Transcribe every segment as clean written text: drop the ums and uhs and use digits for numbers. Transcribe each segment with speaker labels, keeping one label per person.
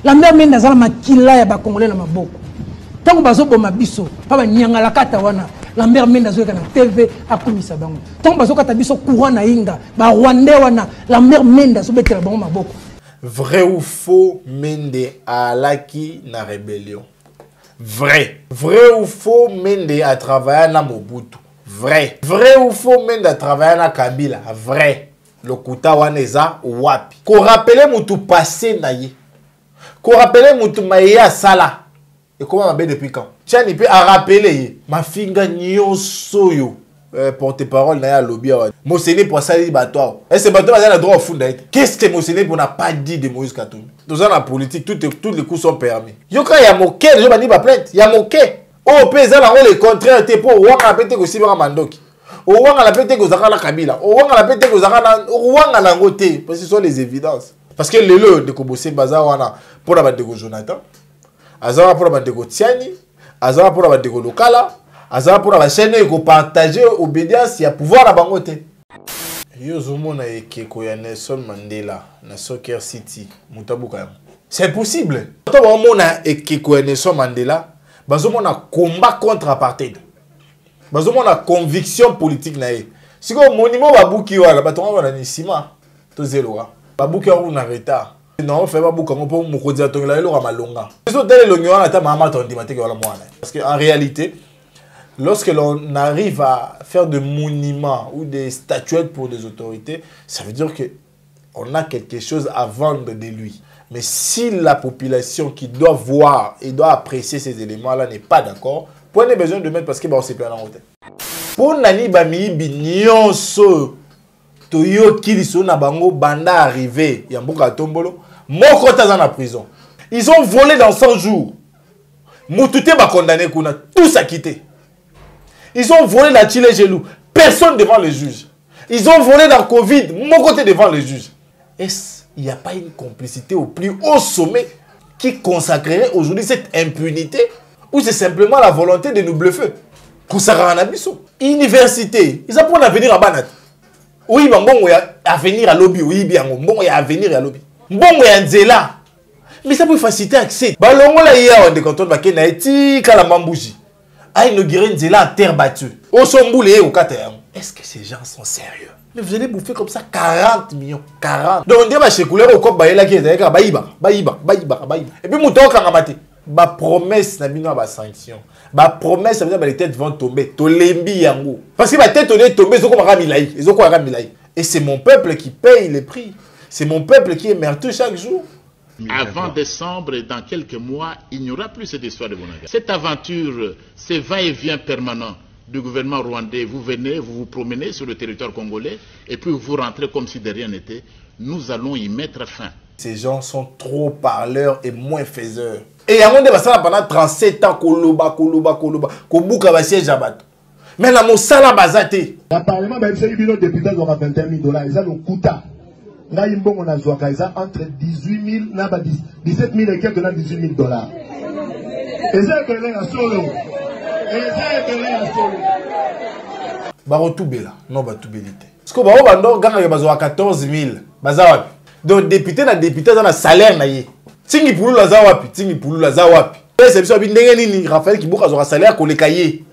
Speaker 1: Lambert Mende azala makila ya ba Congolais na maboko. Tango bazo boma biso, pa ba nyangala kata wana. Lambert Mende azoka na TV akumisa bango. Tango bazo kata biso courant na inga, ba Rwandais wana Lambert Mende azobetela bango maboko.
Speaker 2: Vrai ou faux, Mende alaki na rébellion? Vrai. Vrai ou faux, Mende a travaillé na Mobutu? Vrai. Vrai ou faux, Mende a travaillé na Kabila? Vrai. Le kuta waneza wapi. Ko rappele mutu passé na ye. Ko rappele mutu maïa sala. Et comment m'a depuis quand? Tiens, il peut rappeler ma finga nyonso yo. Porte-parole na ya lobby. Mosené pour ça dit bateau. Et ce bateau a le droit au fond d'être. Qu'est-ce que Mosené pour n'a pas dit de Moïse Katumbi? Dans la politique, tous les coups sont permis. Yo quand il y a moqué, les gens m'ont dit ma plainte. Il y a moqué. Oh, paysan là on les contraire t'es pour ouanga la pété aussi bien mandoki. Ouanga la pété que Zakana Kabila. Ouanga la pété que Zakana ouanga la ngoté parce que ce sont les évidences. Parce que les lots de Kobosé bazar wana pour la bande de Jonathan. Azara pour la bande de Tiani, Azara pour la bande de Lokala. Azara pour la chaîne et partager obédience il y a pouvoir à bangote. Yo zomo na ekeko ya Nelson Mandela na Soccer City Mutabuka. C'est possible. Quand on a ekeko ya Nelson Mandela, bazomo na combat contre apartheid. Bazomo na conviction politique na ye. Si ko monimo babuki wala batonga wana ni sima to zeloa. Babuki wa na retard. Non, on fait pas beaucoup pour mokodi atongela elo malonga. Ils tele lonyo na ta mama tondi mateke wala mwana. Parce que en réalité lorsque l'on arrive à faire des monuments ou des statuettes pour des autorités, ça veut dire qu'on a quelque chose à vendre de lui. Mais si la population qui doit voir et doit apprécier ces éléments-là n'est pas d'accord, prenez besoin de mettre parce que on s'est plein en hôtel. Pour Nani Bami Binyonso, Toyo Kiliso Nabango Banda arrivé, Yamboka Tombolo, Moko Tazan en prison. Ils ont volé dans 100 jours. Moutouté m'a condamné, Kuna, tous a quitté. Ils ont volé dans Chile Gelou. Personne devant le juge. Ils ont volé dans Covid. Mon côté devant le juge. Est-ce qu'il n'y a pas une complicité au plus haut sommet qui consacrerait aujourd'hui cette impunité? Ou c'est simplement la volonté de nous bluffer? Consacrer un abisso. Université. Ils ont pour un avenir à Banat. Oui, bon, il y a avenir à lobby. Oui, bien, bon, il y a avenir à lobby. Bon, il y a Nzela. Mais ça peut faciliter l'accès. Balongo là, il y a un décanton de Bakena et Tika la Mambouji. A inauguré Nzela à terre battue. Au Somboulé au Kater. Est-ce que ces gens sont sérieux? Mais vous allez bouffer comme ça 40 millions. 40. Donc on dit que couleur au cop baïla qui est baïba. Et puis mouton kangamate. Ba promesse n'a mis ba sanction. Ba promesse ça veut dire que les têtes vont tomber. Tolembi yango. Parce que ma tête on est tombée, ils ont quoi ramilaï. Ils ont quoi ramilaï. Et c'est mon peuple qui paye les prix. C'est mon peuple qui est meurtri chaque jour.
Speaker 3: Avant décembre, dans quelques mois, il n'y aura plus cette histoire de Bonaga. Cette aventure, ces va-et-vient permanents du gouvernement rwandais, vous venez, vous vous promenez sur le territoire congolais et puis vous rentrez comme si de rien n'était. Nous allons y mettre fin.
Speaker 2: Ces gens sont trop parleurs et moins faiseurs. Et il y a un débat pendant 37 ans, Koloba, Kobuka va siège à bateau. Mais la Moussala Bazate.
Speaker 4: Le Parlement va essayer de députés à 21 000 $. Ils ont le quota. Là, il y a entre 18 000 et 17 000 et quelques $, 18 000 $. Et ça, c'est un solo. Et ça, c'est un solo.
Speaker 2: Barotoubela, non, Batoubelité. Parce que Baro gagne 14 000. Donc, député, dans le salaire, Tingi Poulou la Zawapi, Tingi Poulou la Zawapi. C'est ça, Raphaël qui bouge à salaire qu'on les cahiers.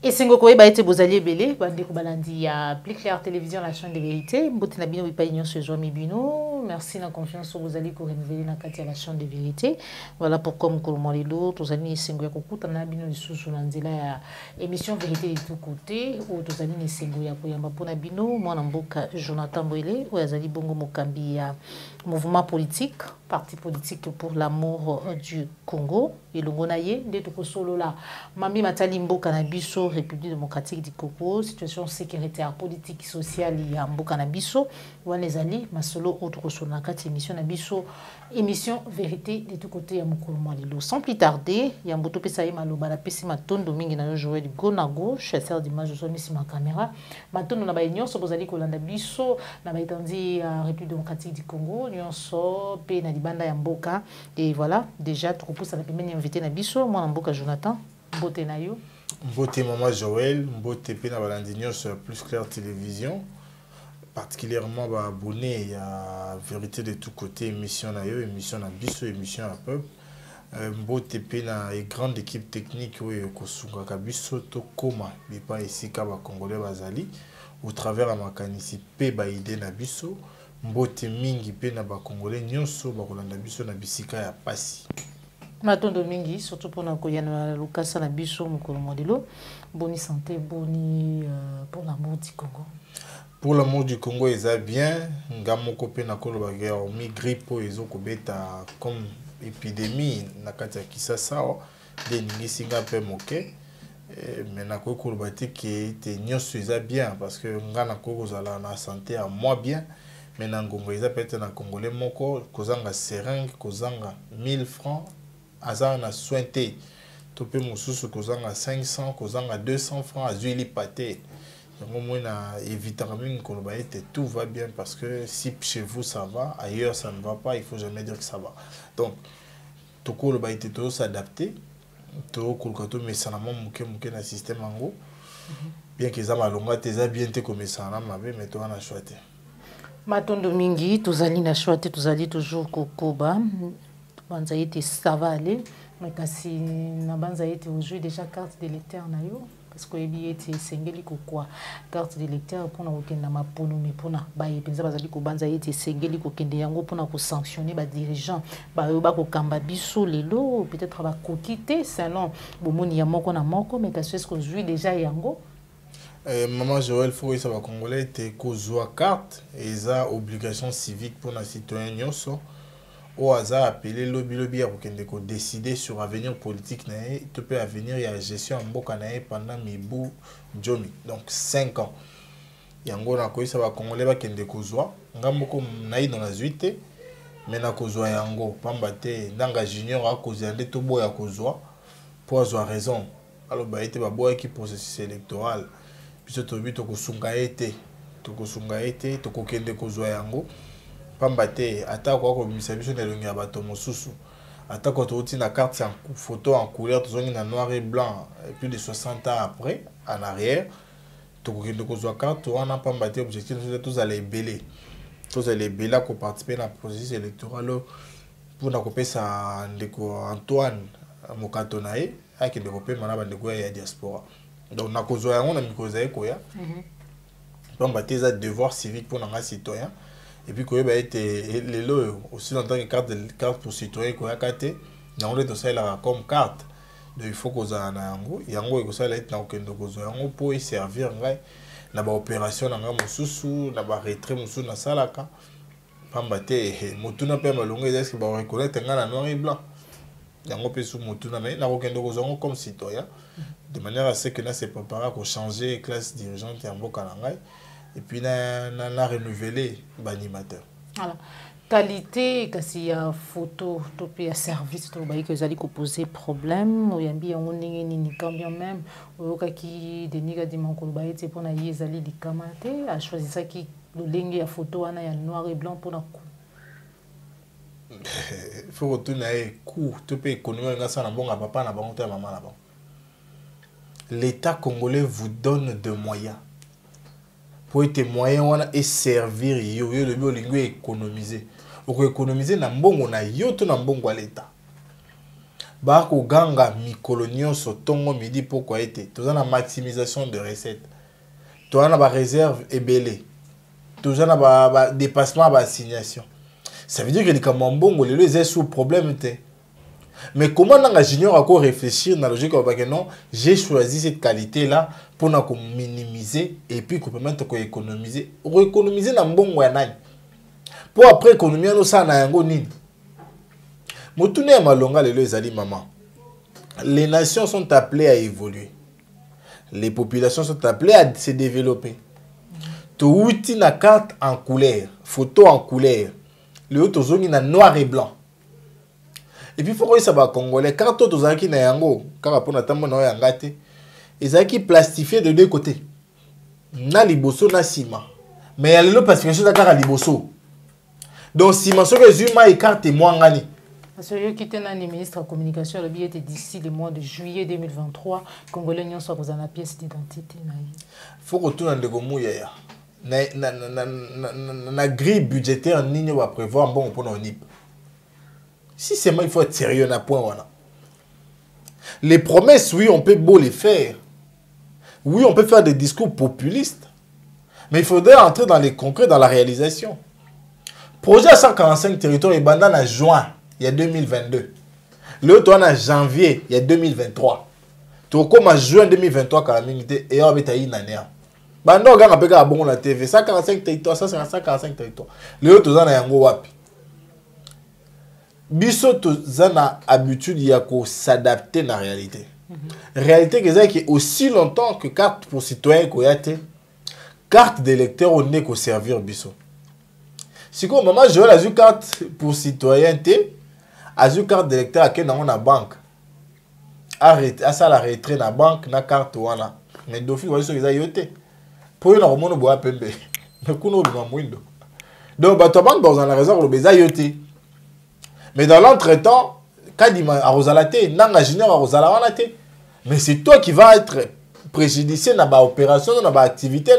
Speaker 5: Et c'est ce que été bozali belé bande ko balandi ya Plus Clair Télévision, la chaîne de vérité mbote na bino bipa union ce jour mibino. Merci na confiance au bozali ko renouveler na kati ya la chaîne de vérité. Voilà pourquoi mkolmo lelo tozali sengo ya kokuta na bino lisusu na nzela ya émission vérité de tout côté ou tozali ni sengo ya koyamba pona bino mwana mboka Jonathan Boile ou azali bongo mokambi ya mouvement politique, parti politique pour l'amour du Congo. Et le Gonaye, de tout solo là, Mami Matali Mboka na biso, République démocratique du Congo, situation sécuritaire, politique, sociale, il y a Mboka na biso, ou les alliés, Masolo, autre sur la carte émission Nabiso, émission Vérité de tous côtés à Moukoulou Lilo. Sans plus tarder, il y a un boto pesa maloba la pesi maton domingue na jouer du go na go, chasseur d'image sur ma caméra. Maton na ba nyonso bozali kolanda biso na ba etandi République démocratique du Congo, nyonso pe na libanda ya mboka et voilà, déjà trop pour ça la pemeni invité na biso, moi na mboka Jonathan, mbote na yo.
Speaker 2: Mbote Maman Joël, mbote pe na balandinyo sur Plus Clair Télévision. Particulièrement abonné à Vérité de tous côtés, émission na yo, émission na biso, émission à peuple. Mbote pe na grande équipe technique oyo kosunga ka biso to koma bipa ici ka ba congolais bazali au travers à makanisi pe ba idée na biso. Mbote mingi pe na ba congolais nyonso ba kolanda biso na bisika ya pasi.
Speaker 5: Matondo mingi surtout pour na koyana Lukasa na biso mukolo modelo. Boni santé, boni pour l'amour du Congo.
Speaker 2: Pour l'amour du Congo, ils ont bien. Ngamoko pe na kolo bagaya omi grippe ils ont kobeta comme épidémie na kati ya Kisasa de ningi singa pe moke. Mais na ko kolo bati ke te nyonso ils ont bien parce que ngana ko kozala na santé à moi bien. Mais na ngongo ils appellent na congolais moko kozanga seringue kozanga 1000 francs azar na sointe. Topé mosusu kozanga 500 kozanga 200 francs azuli pâté. Tout va bien parce que si chez vous ça va, ailleurs ça ne va pas, il ne faut jamais dire que ça va. Donc, tout le monde doit s'adapter. Tout le mais ça n'a pas un système en gros. Bien que ça m'a longa, tu as bien été comme ça, mais tu as choisi.
Speaker 5: Matondo mingi, tu as na choisi, tu as toujours kokoba. Banza été ça va aller, mais kasi na banza été aujourd'hui déjà carte de lecteur na yo. Parce que il était sengeli quoi carte de lecteur pour na okenda mapono mais pour na ba epenza bazali ko banza était sengeli ko kende yango pour na ko sanctionner ba dirigeant ba yo ba ko kamba biso lelo peut-être ba ko quitter sinon bomoni ya moko na moko mais kasi est-ce que aujourd'hui déjà yango
Speaker 2: Maman Joël faut ça va congolais était ko zoa carte et ça obligation civique pour na citoyen nyonso au hasard appelé lobby à décider sur l'avenir politique tu peux avenir et la gestion en boka pendant mibu jomi donc 5 ans yango na ko ça va congolais ba kende kozwa ngamboko nayi dans la zuite mais na kozwa yango pambate ndanga junior a kozwa nde to boya kozwa pour avoir raison alors ba été ba boya qui processus électoral puis to bi to kosunga été to kokende kozwa yango pambate ata kwa komisa biso na longi ya bato mosusu ata kwa toti na carte en photo en couleur tozongi na noir et blanc et plus de 60 ans après en arrière to kokende kozwa carte wana pambate objectif tous aller belé ko participer na processus électoral pour na kopesa ndeko Antoine Mokato nae akende kopema na bandeko ya diaspora donc na kozwa yango na mikoza ekoya pambate za devoir civique pour na citoyen. Et puis, quand il a été aussi longtemps que carte pour citoyen, il a été comme carte. Donc, il faut que vous ayez yango. Yango, il faut que pour y servir dans l'opération, dans la retrait, dans la salaka. Pambate, motuna pe malonga, est-ce que vous reconnaissez un noir et blanc? Yango pe sous motuna, mais na rokendo kozongo comme citoyen, de manière à ce que là, c'est préparé pour changer classe dirigeante et en bokanangai. Et puis, on a renouvelé l'animateur.
Speaker 5: Voilà. Qualité, kasi ya photo, topé à service, to baï que zali ko poser problème, ou yambi on ni combien même, ou kaki de niga di manko baï c'est pour na yezali di kamate, a choisi ça qui le lingue ya photo ana ya noir et blanc pour na coup.
Speaker 2: Il faut retourner coup, topé économique na ça na bon papa na bon maman na bon. L'État congolais vous donne de moyens. Pour être moyen et servir yo le bio économiser. Pour économiser na mbongo na yo to na mbongo à l'état. Ba ko ganga mikolonio so tongo midi pourquoi été. Tout na maximisation de recettes. Tout na ba réserve ebelé. Tout na ba dépassement ba assignation. Ça veut dire que les kamambongo les sous problème était. Mais comment un junior a quoi réfléchir dans la logique que non, j'ai choisi cette qualité là pour nous minimiser et puis qu'on permettre qu'on économiser, économiser dans bon moyen. Pour après économiser nous ça na yango nini. Motune ya malonga lelo ezali maman. Les nations sont appelées à évoluer. Les populations sont appelées à se développer. Tu outil na carte en couleur, photo en couleur. Le autre zone na noir et blanc. Et puis il faut que ça va congolais car tout ozaki na yango car pour na tambo na yangate ezaki plastifié de deux côtés. Na liboso na sima. Mais il y a le plastification d'accord à liboso. Donc sima so que zuma écarte mwangani.
Speaker 5: Parce que qui était le ministre de la communication le billet était d'ici le mois de juillet 2023 congolais n'y soit dans la pièce d'identité na. Faut
Speaker 2: que tout na ndeko mouya. Na grille budgétaire en ligne va prévoir bon pour nos NIP. Si c'est moi, il faut être sérieux na point voilà. Les promesses, oui, on peut beau les faire. Oui, on peut faire des discours populistes. Mais il faudrait entrer dans les concrets, dans la réalisation. Projet à 145 territoires et bandana en juin, il y a 2022. L'autre en janvier, il y a 2023. Tout comme en juin 2023, quand la minute et on va être une année. Bando on a pega bon la TV 145 territoires, ça c'est 145 territoires. L'autre en a yango wapi. Biso tozana habitude ya ko s'adapter na réalité. Réalité que ça qui est aussi longtemps que carte pour citoyen ko yate. Carte d'électeur on est ko servir biso. Si comme maman je la carte pour citoyenneté, a carte d'électeur à ken na banque. Arrête à ça la retrait na banque na carte wana. Mais dofi wa so que ça yote. Pour une hormone boa pembe. Mais kuno bi mamwindo. Donc ba to banque dans la réserve le beza yote. Mais dans l'entretemps, quand il m'a arrosalate, nanga junior arrosalate. Mais c'est toi qui vas être préjudicié dans ma opération, dans ma activité.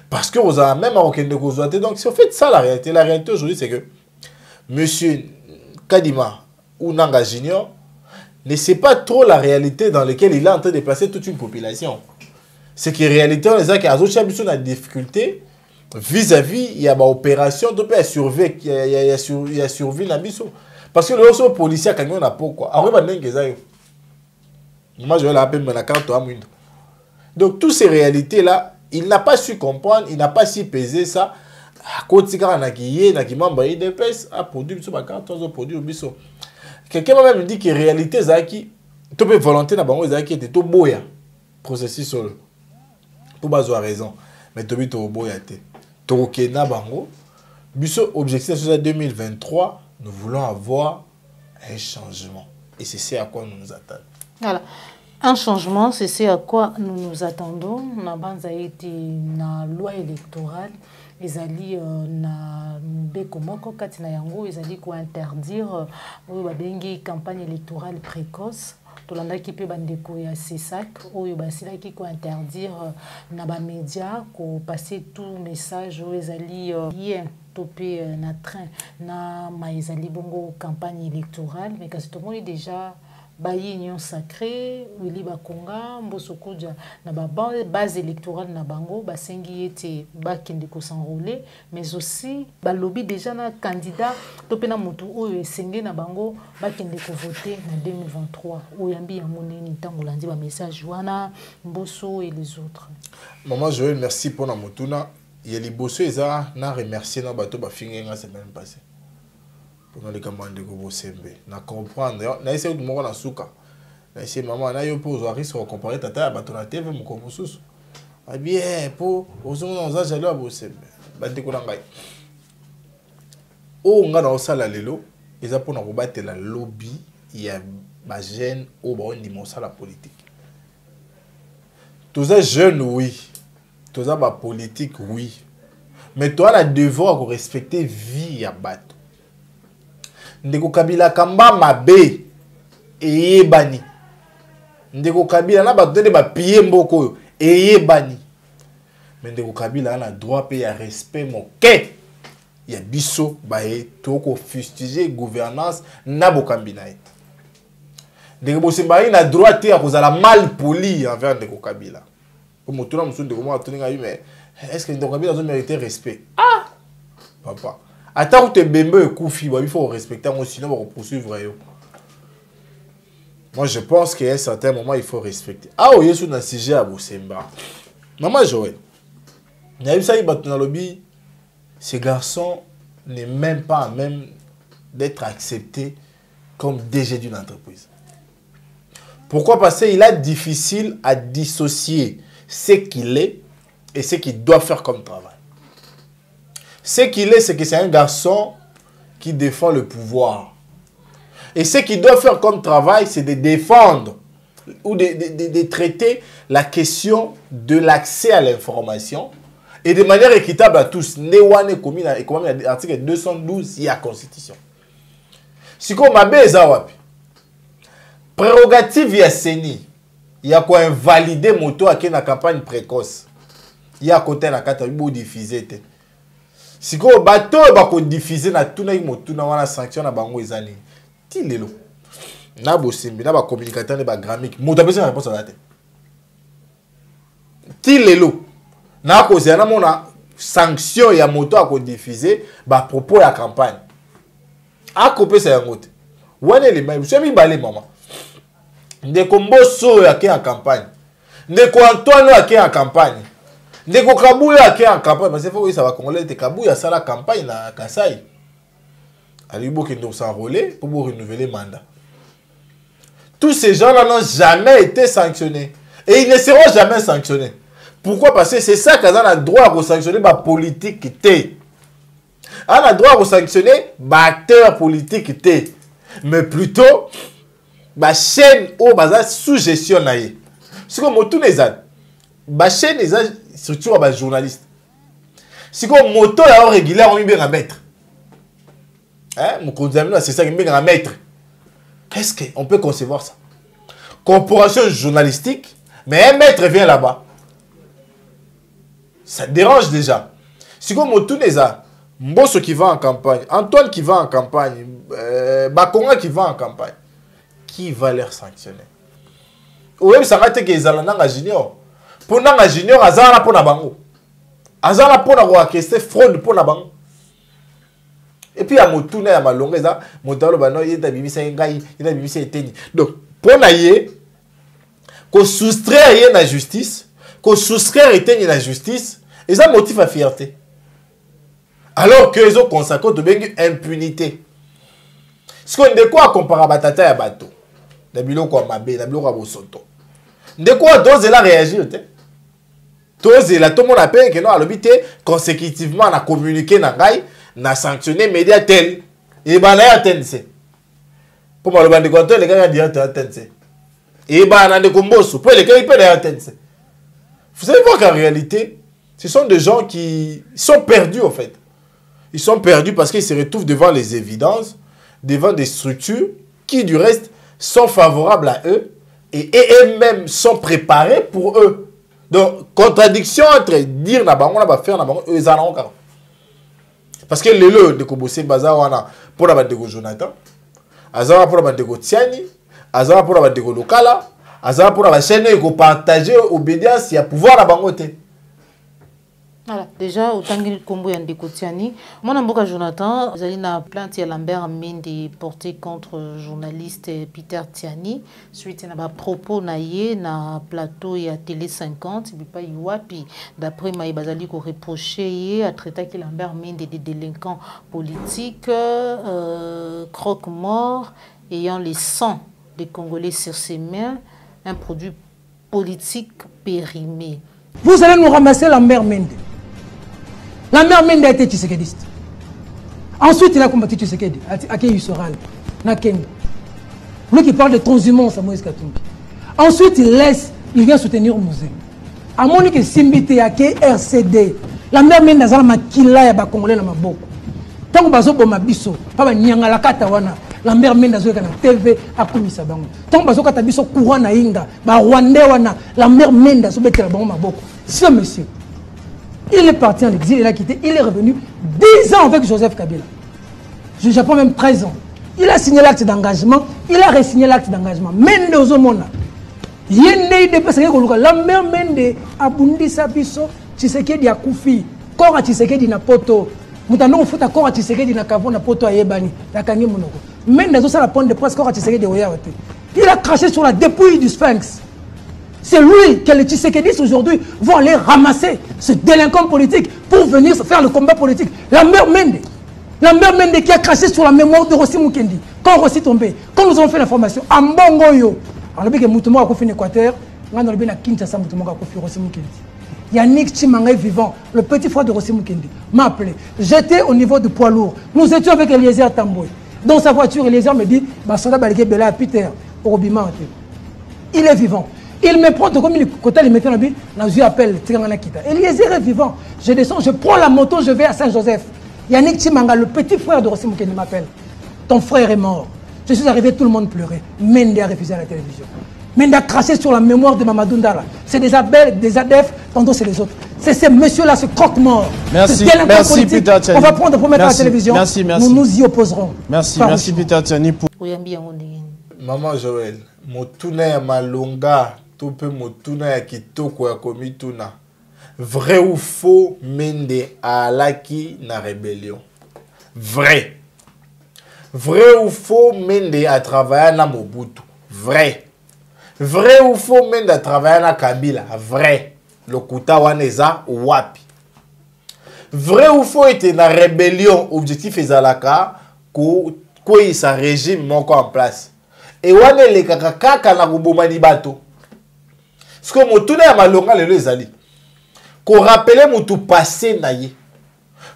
Speaker 2: Parce que vous avez même de causeté. Donc, si vous faites ça, la réalité aujourd'hui, c'est que monsieur Kadima ou Nanga Junior ne sait pas trop la réalité dans laquelle il est en train de placer toute une population. C'est que réalité, on a des difficultés vis-à-vis, il y a une opération, il y a survie, il y a survie dans biso. Parce que le policier a gagné un pourquoi. Moi, je vais l'appeler la carte à Mouindo. Donc, toutes ces réalités-là, il n'a pas su comprendre, il n'a pas su peser ça. Quand il y a des membres de l'IDPS, a produit ma carte, a produit biso. Quelqu'un m'a même dit que la réalité, c'est que tu peux volonté dans bango, c'est que tu es tout boya. Processus solo. Pour avoir raison. Mais tu es tout boya. Tu es na bango. Biso, objectif c'est 2023. Nous voulons avoir un changement. Et c'est ce à quoi nous nous attendons.
Speaker 5: Voilà. Un changement, c'est ce à quoi nous nous attendons. Nous avons été dans la loi électorale. Ils allaient na Bekomoko, Katina Yango, ils allaient interdire une campagne électorale précoce. Tout le monde qui peut bandeko ya CESAC, ou basila qui ko interdire na ba médias, ko passer tout message où ils allaient bien topé na train na maïzali bongo campagne électorale, mais quand tout le monde est déjà bayi union sacrée wili bakonga mbosokoja na ba base électorale na bango basengi ete bakende ko s'enrôler, mais aussi ba lobby déjà na candidat topé na mutu oyo esengé na bango bakende ko voter na 2023 oyambi ya moneni tango landi ba message wana mboso et les autres.
Speaker 2: Maman Joël, merci pour na mutuna. Il y a les bosseux, ils ont remercié dans le bateau la semaine passée. Pour les campagnes de Gobo Sembe. Na comprendre. Na essayé de mourir dans souka. Na essayé maman na yo pour oser se comparer tata bateau na TV mon comme sous. Ah bien pour oser nous a jalou à Gobo Sembe. Bande ko ngai. O nga na osala lelo, ils a pour na kobattre la lobby, il y a ba jeune au ba on dit la politique. Tous ces jeunes oui. Tous ça politique oui, mais toi la devoir de respecter vie à bateau. Ndeko Kabila kamba mabe eye bani. Ndeko Kabila na bateau de ba pied mboko eye bani. Mais Ndeko Kabila a droit payer respect mon quai. Il y a biso bae toko fustiger gouvernance na bokambina. Ndeko Bosemba a droit te à cause la mal poli envers Ndeko Kabila. Comme tout le monde de comment mais est-ce que Ndeko Kabila a mérité respect? Ah papa. Attends que tu bembe et koufi, il faut respecter moi sinon on va poursuivre. Moi je pense qu'à un certain moment il faut respecter. Ah oui, sur un sujet à Bosemba. Maman Joël. Il y a eu ça il bat dans le lobby. Ce garçon n'est même pas à même d'être accepté comme DG d'une entreprise. Pourquoi? Parce qu'il est difficile à dissocier ce qu'il est et ce qu'il doit faire comme travail. Ce qu'il est, c'est que c'est un garçon qui défend le pouvoir. Et ce qu'ils doivent faire comme travail, c'est de défendre ou de traiter la question de l'accès à l'information et de manière équitable à tous. Newane comme l'article 212 de la Constitution. Si on m'a wapi prérogative ya Seni, il y a quoi invalider moto à la campagne précoce. Il y a côté la carte pour diffuser. Si on bateau va diffuser na tuna moto na wana sanction na bango ezali. Ti lelo. Na bosimbi na ba communicateur ne ba gramique. Moto a besoin de réponse à la tête. Ti lelo. Na cause na mona sanction ya moto à diffuser ba propos ya campagne. A couper ça ngote. Wane le mai, je mi balé maman. Ndeko Mboso yake en campagne. Ndeko Antoine yake en campagne. Ndeko Kabuya yake en campagne parce que faut que ça va congolais te Kabuya ça la campagne na Kasai. Alibo qui doit s'enrôler pour renouveler mandat. Tous ces gens-là n'ont jamais été sanctionnés et ils ne seront jamais sanctionnés. Pourquoi? Parce que c'est ça qu'ils ont le droit de sanctionner la politique qui était. On a le droit de sanctionner l'acteur politique qui était. Mais plutôt la chaîne ou la sous-gestion. Si on a tout les ans, la chaîne est surtout les journalistes. Si on a moto régulier, on va mettre. C'est ça qu'on va mettre. Est-ce qu'on peut concevoir ça? Corporation journalistique, mais un maître vient là-bas. Ça dérange déjà. Si on a tout les ans, Mbosso qui va en campagne, Antoine qui va en campagne, Bakonga qui va en campagne, qui va les sanctionner? Oui, ça va être que les Alananga junior. Pour Nanga junior, Azara pour Nabango. Azara pour Nabango, c'est fraude pour Nabango. Et puis, il y a Motouna, il y a Malonga, Motalo, il y a Bimisa Ngaï, il y a Bimisa Eteni. Donc, pour Naye, qu'on soustraire la justice, qu'on soustraire Eteni la justice, et ça motive à fierté. Alors que les autres consacrent de impunité. Ce qu'on de quoi comparer à Batata et à Bato. D'abilo quoi Mabé, d'abilo quoi Bosoto. De quoi dose là réagir, dose là tout le monde appelle que non à l'habité consécutivement on a communiqué nangai, na sanctionné média tel et ben là atteindre c'est. Pour moi le bande de les gars dire atteindre c'est. Et ben on a des combos pour les gars ils peuvent atteindre c'est. Vous savez voir qu'en réalité, ce sont des gens qui sont perdus en fait. Ils sont perdus parce qu'ils se retrouvent devant les évidences, devant des structures qui, du reste, sont favorables à eux et eux-mêmes sont préparés pour eux. Donc, contradiction entre dire on va faire, eux, ils en ont encore. Parce que les lots de Kobossé Bazar, pour la bande de Jonathan, Azara pour la bande de Tiani, Azara pour la bande de Lokala, Azara pour la chaîne de partager obédience, il y a pouvoir à Bangote.
Speaker 5: Voilà, déjà, autant que Kombo et Ndekotiani, mon amboka Jonathan, vous avez une plainte à Lambert Mende portée contre journaliste Peter Tiani, suite à un propos naïe na plateau et à Télé 50, et puis pas Iwapi, d'après Maï Bazali, qu'on reprochait à traiter que Lambert Mende des délinquants politiques, croque-mort, ayant les sangs des Congolais sur ses mains, un produit politique périmé.
Speaker 1: Vous allez nous ramasser Lambert Mende. Lambert Mende a été Tshisekediste. Ensuite, il a combattu Tshisekedi, à qui il sera là, lui qui parle de transhumance à Moïse Katumbi. Ensuite, il vient soutenir Mouzé. À mon que Simbité a qui RCD. Lambert Mende a zala makila ya ba Congolais na maboko. Tant que bazo boma biso, pas ba nyanga la kata wana. Lambert Mende azoka na TV akumisa bango. Tant que bazo kata biso courant na inga, ba Rwandais wana, Lambert Mende azo betela bango maboko. Ce monsieur, il est parti en exil, il a quitté, il est revenu 10 ans avec Joseph Kabila. Je prends même 13 ans. Il a signé l'acte d'engagement, il a re-signé l'acte d'engagement. Mende ozomona. Yende dépasse que Lambert Mende abundisa biso Tshisekedi ya kufi. Kora Tshisekedi na poto. Mutando ufuta kora Tshisekedi na kavo na poto ayebani. Yakangi monoko. Mende zo sala pont de presse kora Tshisekedi oyawate. Il a craché sur la dépouille du Sphinx. C'est lui que les Tshisekediistes aujourd'hui vont aller ramasser ce délinquant politique pour venir faire le combat politique. Lambert Mende qui a craché sur la mémoire de Rossi Mukendi. Quand Rossi tombé, quand nous avons fait l'information, à Mbongoyo, on a vu que Moutouma a confié en Équateur, on a vu que Kinshasa Moutouma a confié Rossi Mukendi. Yannick Chimanga est vivant, le petit frère de Rossi Mukendi, m'a appelé. J'étais au niveau du poids lourd. Nous étions avec Eliezer Tamboy. Dans sa voiture, Eliezer me dit, Basanda Balike Bela Peter, Orobima. Il est vivant. Il me prend comme il côté il me fait la vie appelle Tirangana Kita. Eliezer est vivant. Je descends, je prends la moto, je vais à Saint-Joseph. Yannick Chimanga, le petit frère de Rossi Mukendi, m'appelle. Ton frère est mort. Je suis arrivé, tout le monde pleurait. Mende a refusé à la télévision. Mende a craché sur la mémoire de Mamadou Ndala. C'est des ABEL, des ADF, tantôt c'est les autres. C'est ces messieurs-là, ce croque-mort.
Speaker 6: Merci, merci Peter Tchani.
Speaker 1: On va prendre pour mettre à la télévision.
Speaker 6: Merci.
Speaker 1: Nous nous y opposerons.
Speaker 6: Merci Peter Tchani.
Speaker 2: Maman Joël, motuna ya malonga, tope motuna ya kitoko ya komituna. Vrai ou faux, Mende a alaki na rébellion. Vrai. Vrai ou faux, Mende a travaillé na Mobutu. Vrai. Vrai ou faux, Mende a travaillé na Kabila. Vrai. Le Kuta Waneza Wapi. Vrai ou faux, était na rébellion. Objectif ezalaka ko sa régime moko en place. Et wane le kaka na kuboma ni bato. Ce que motuna ya malonga lelo ezali. Ko rappeler mutu passé na ye.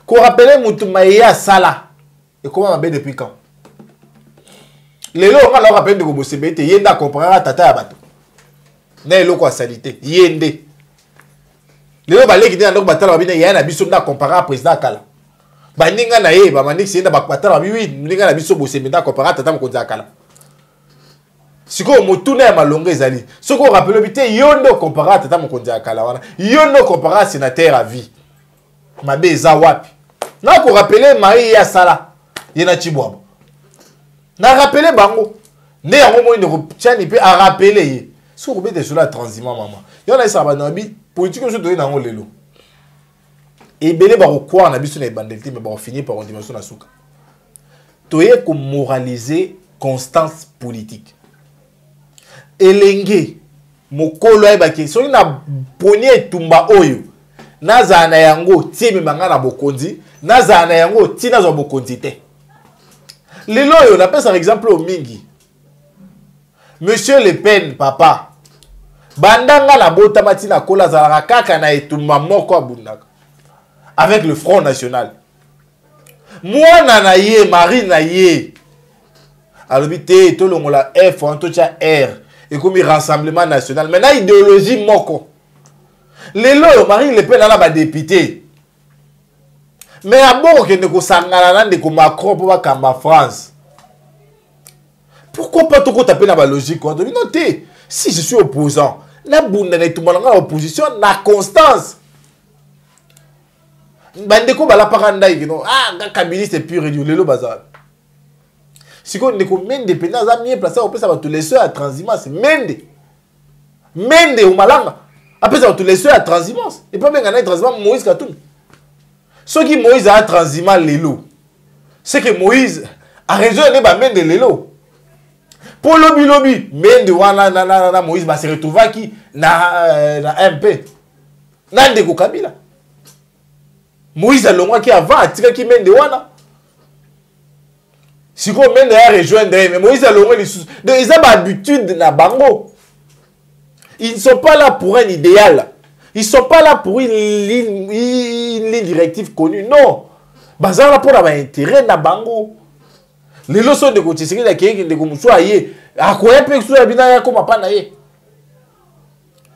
Speaker 2: Ko rappeler mutu maye ya sala. Et comment on a depuis quand? Les lots, on a rappelé de Gobosebete, Yenda comprendra tata abato. N'est l'eau quoi salité. Yende. Les lots, balé qui dit à l'eau batala, Yana Bissonda comparera président Kala. Baninga nae, Bamanik, c'est un batala, oui, Ninga Bisso Bosebeta comparera tata Mokonza Kala. Si vous motoune à malonga ezali. Ce qu'on rappelle bité yondo comparera tata Mokonza Kala wana. Yondo comparera sénateur à vie. Mabe Zawapi. Là qu'on rappelle Marie ya sala. Yena Chibwabo. Na rappelé bango. Ne yango mo ndo tchani pe a rappeler. So ko bete sur la transiment maman. Yo na sa banabi politique so do na ngo lelo. Et belé ba ko kwa na biso na bandelité mais ba finir par une dimension na souka. Toye ko moraliser constance politique. Elenge mokolo ay baki so na ponier tumba oyo. Naza na yango tiemi manga na bokonzi, naza na yango tina zo bokonzi te. Lelo on appelle par exemple au Mingi. Monsieur Le Pen, papa. Bandanga la bota matina kola zalaka kaka na etumba moko abundaka. Avec le Front National. Moi na ye, Marie na ye. Alobité to longola F en to cha R et comme Rassemblement National. Maintenant idéologie moko. Lelo Marie Le Pen na ba député. Mais à bon que ne sangana de ko Macron pour bakamba France. Pourquoi pas tout taper dans la logique quoi? Notez, si je suis opposant, la bunda ne tout malanga opposition na constance. Bandeko bala paranda non ah Kabila c'est pur et lelo bazar. Si qu'on ne combien indépendance a mieux placé au plus ça va tous les soeurs à transhumance Mende au malanga. Après ça va tous les soeurs à transhumance. Et pas bien gagner transhumance Moïse Katoum. Ce qui Moïse a transhumé lelo. C'est que Moïse a raison de ba Mende lelo. Pour lobby, Mende wana Moïse va se retrouver qui na MP. Na ndeko Kabila. Moïse a longwa qui avant atika qui Mende wana. Si ko Mende a rejoindre mais Moïse a longwa les sous. Donc ils ont l'habitude na bango. Ils ne sont pas là pour un idéal. Ils ne sont pas là pour une ligne directive connue. Non. Bazar là pour avoir intérêt na bango. Les leçons de côté, c'est qu'il y a quelqu'un qui est aillé. À quoi est-ce que tu as comme pas naïe?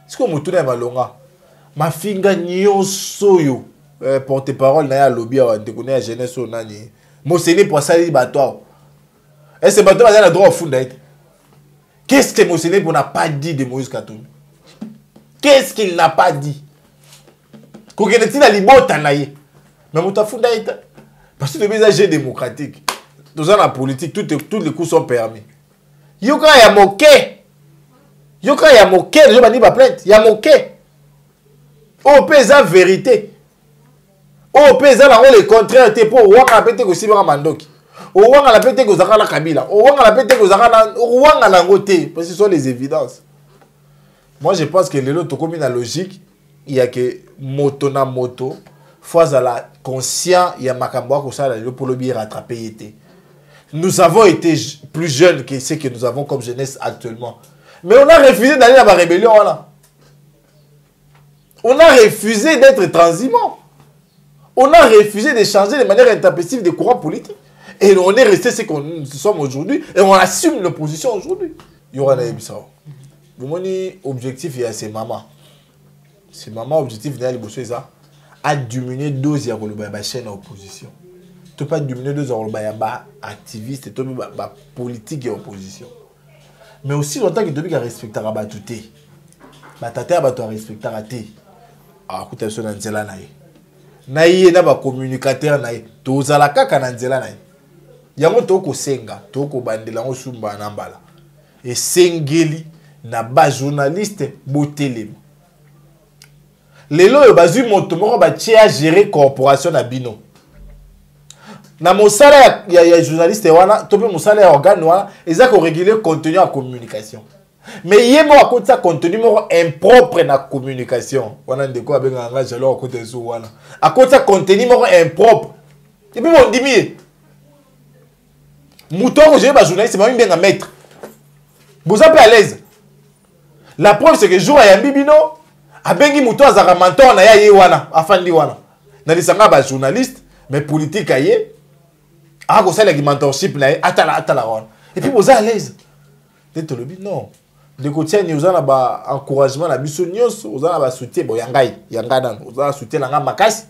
Speaker 2: C'est comme tu n'es pas longa. Ma finga nyo soyo. Porte-parole na ya lobby à te connaître la jeunesse au nani. Monseigneur pour ça il bateau. Est-ce que bateau a le droit au fond d'être? Qu'est-ce que Monseigneur n'a pas dit de Moïse Katoum? Qu'est-ce qu'il n'a pas dit? Qu'on est il a libota naïe. Mais mon tafou d'être parce que le message démocratique. Dans la politique, tous les coups sont permis. Yoka ya moqué. Yoka ya moqué, les gens m'ont dit ma plainte. Ya moqué. Au paysan vérité. Au paysan le contraire te pour wanga la pete ko sibara mandoki. Au wanga la pete ko zakala Kabila. Au wanga la pete ko zakala wanga la ngote parce que ce sont les évidences. Moi je pense que les lots comme une logique, il y a que moto na moto fois à la conscient il y a makambo ko ça pour le bien rattraper été. Nous avons été plus jeunes que ce que nous avons comme jeunesse actuellement. Mais on a refusé d'aller dans la rébellion. Voilà. On a refusé d'être transhumant. On a refusé de changer de manière intempestive des courants politiques. Et on est resté ce qu'on sommes aujourd'hui. Et on assume nos positions aujourd'hui. Il y aura des émissions. Mon objectif est à ces mamans. Ces mamans, objectif de ça à diminuer 12 ans la chaîne d'opposition. Tu ne peux pas diminuer 2 ans activiste et politique et opposition. Mais aussi longtemps que tu dois respecter la tout. Tata va respecter la thé. Ah, écoute, ça dans nzela nae. Naie na ba communicateur nae. Tozala kaka na nzela nae. Yango toko senga, toko bandela ngo sumba na mbala. Et sengeli na ba journaliste botelema. Lelo yo bazui moto moko ba tia gérer corporation na bino. Na mosala ya journaliste wana, to pe mosala ya organe wana, ezako réguler contenu en communication. Mais il y a un contenu impropre dans la communication. On a des quoi avec un engagement alors à côté de ça. À côté de contenu impropre. Et puis on dit mieux. Mouton que j'ai pas journaliste, c'est même bien à mettre. Vous êtes à l'aise. La preuve c'est que jour à Yambibino, à Bengi Mouton à Zaramanton na ya yewana, afandi wana. Na lisanga ba journaliste, mais politique aye. Ah ko ça le mentorship na atala wana. Et puis vous êtes à l'aise. T'es le but non. De côté nous avons un encouragement la bisonios, nous avons un soutien bon yangai yangada, nous avons un soutien la makasi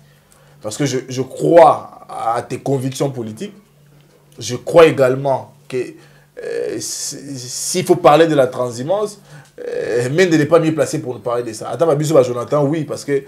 Speaker 2: parce que je crois à tes convictions politiques. Je crois également que s'il faut parler de la transhumance, Mende n'est pas mieux placé pour nous parler de ça. Attends, ma biso Jonathan, oui, parce que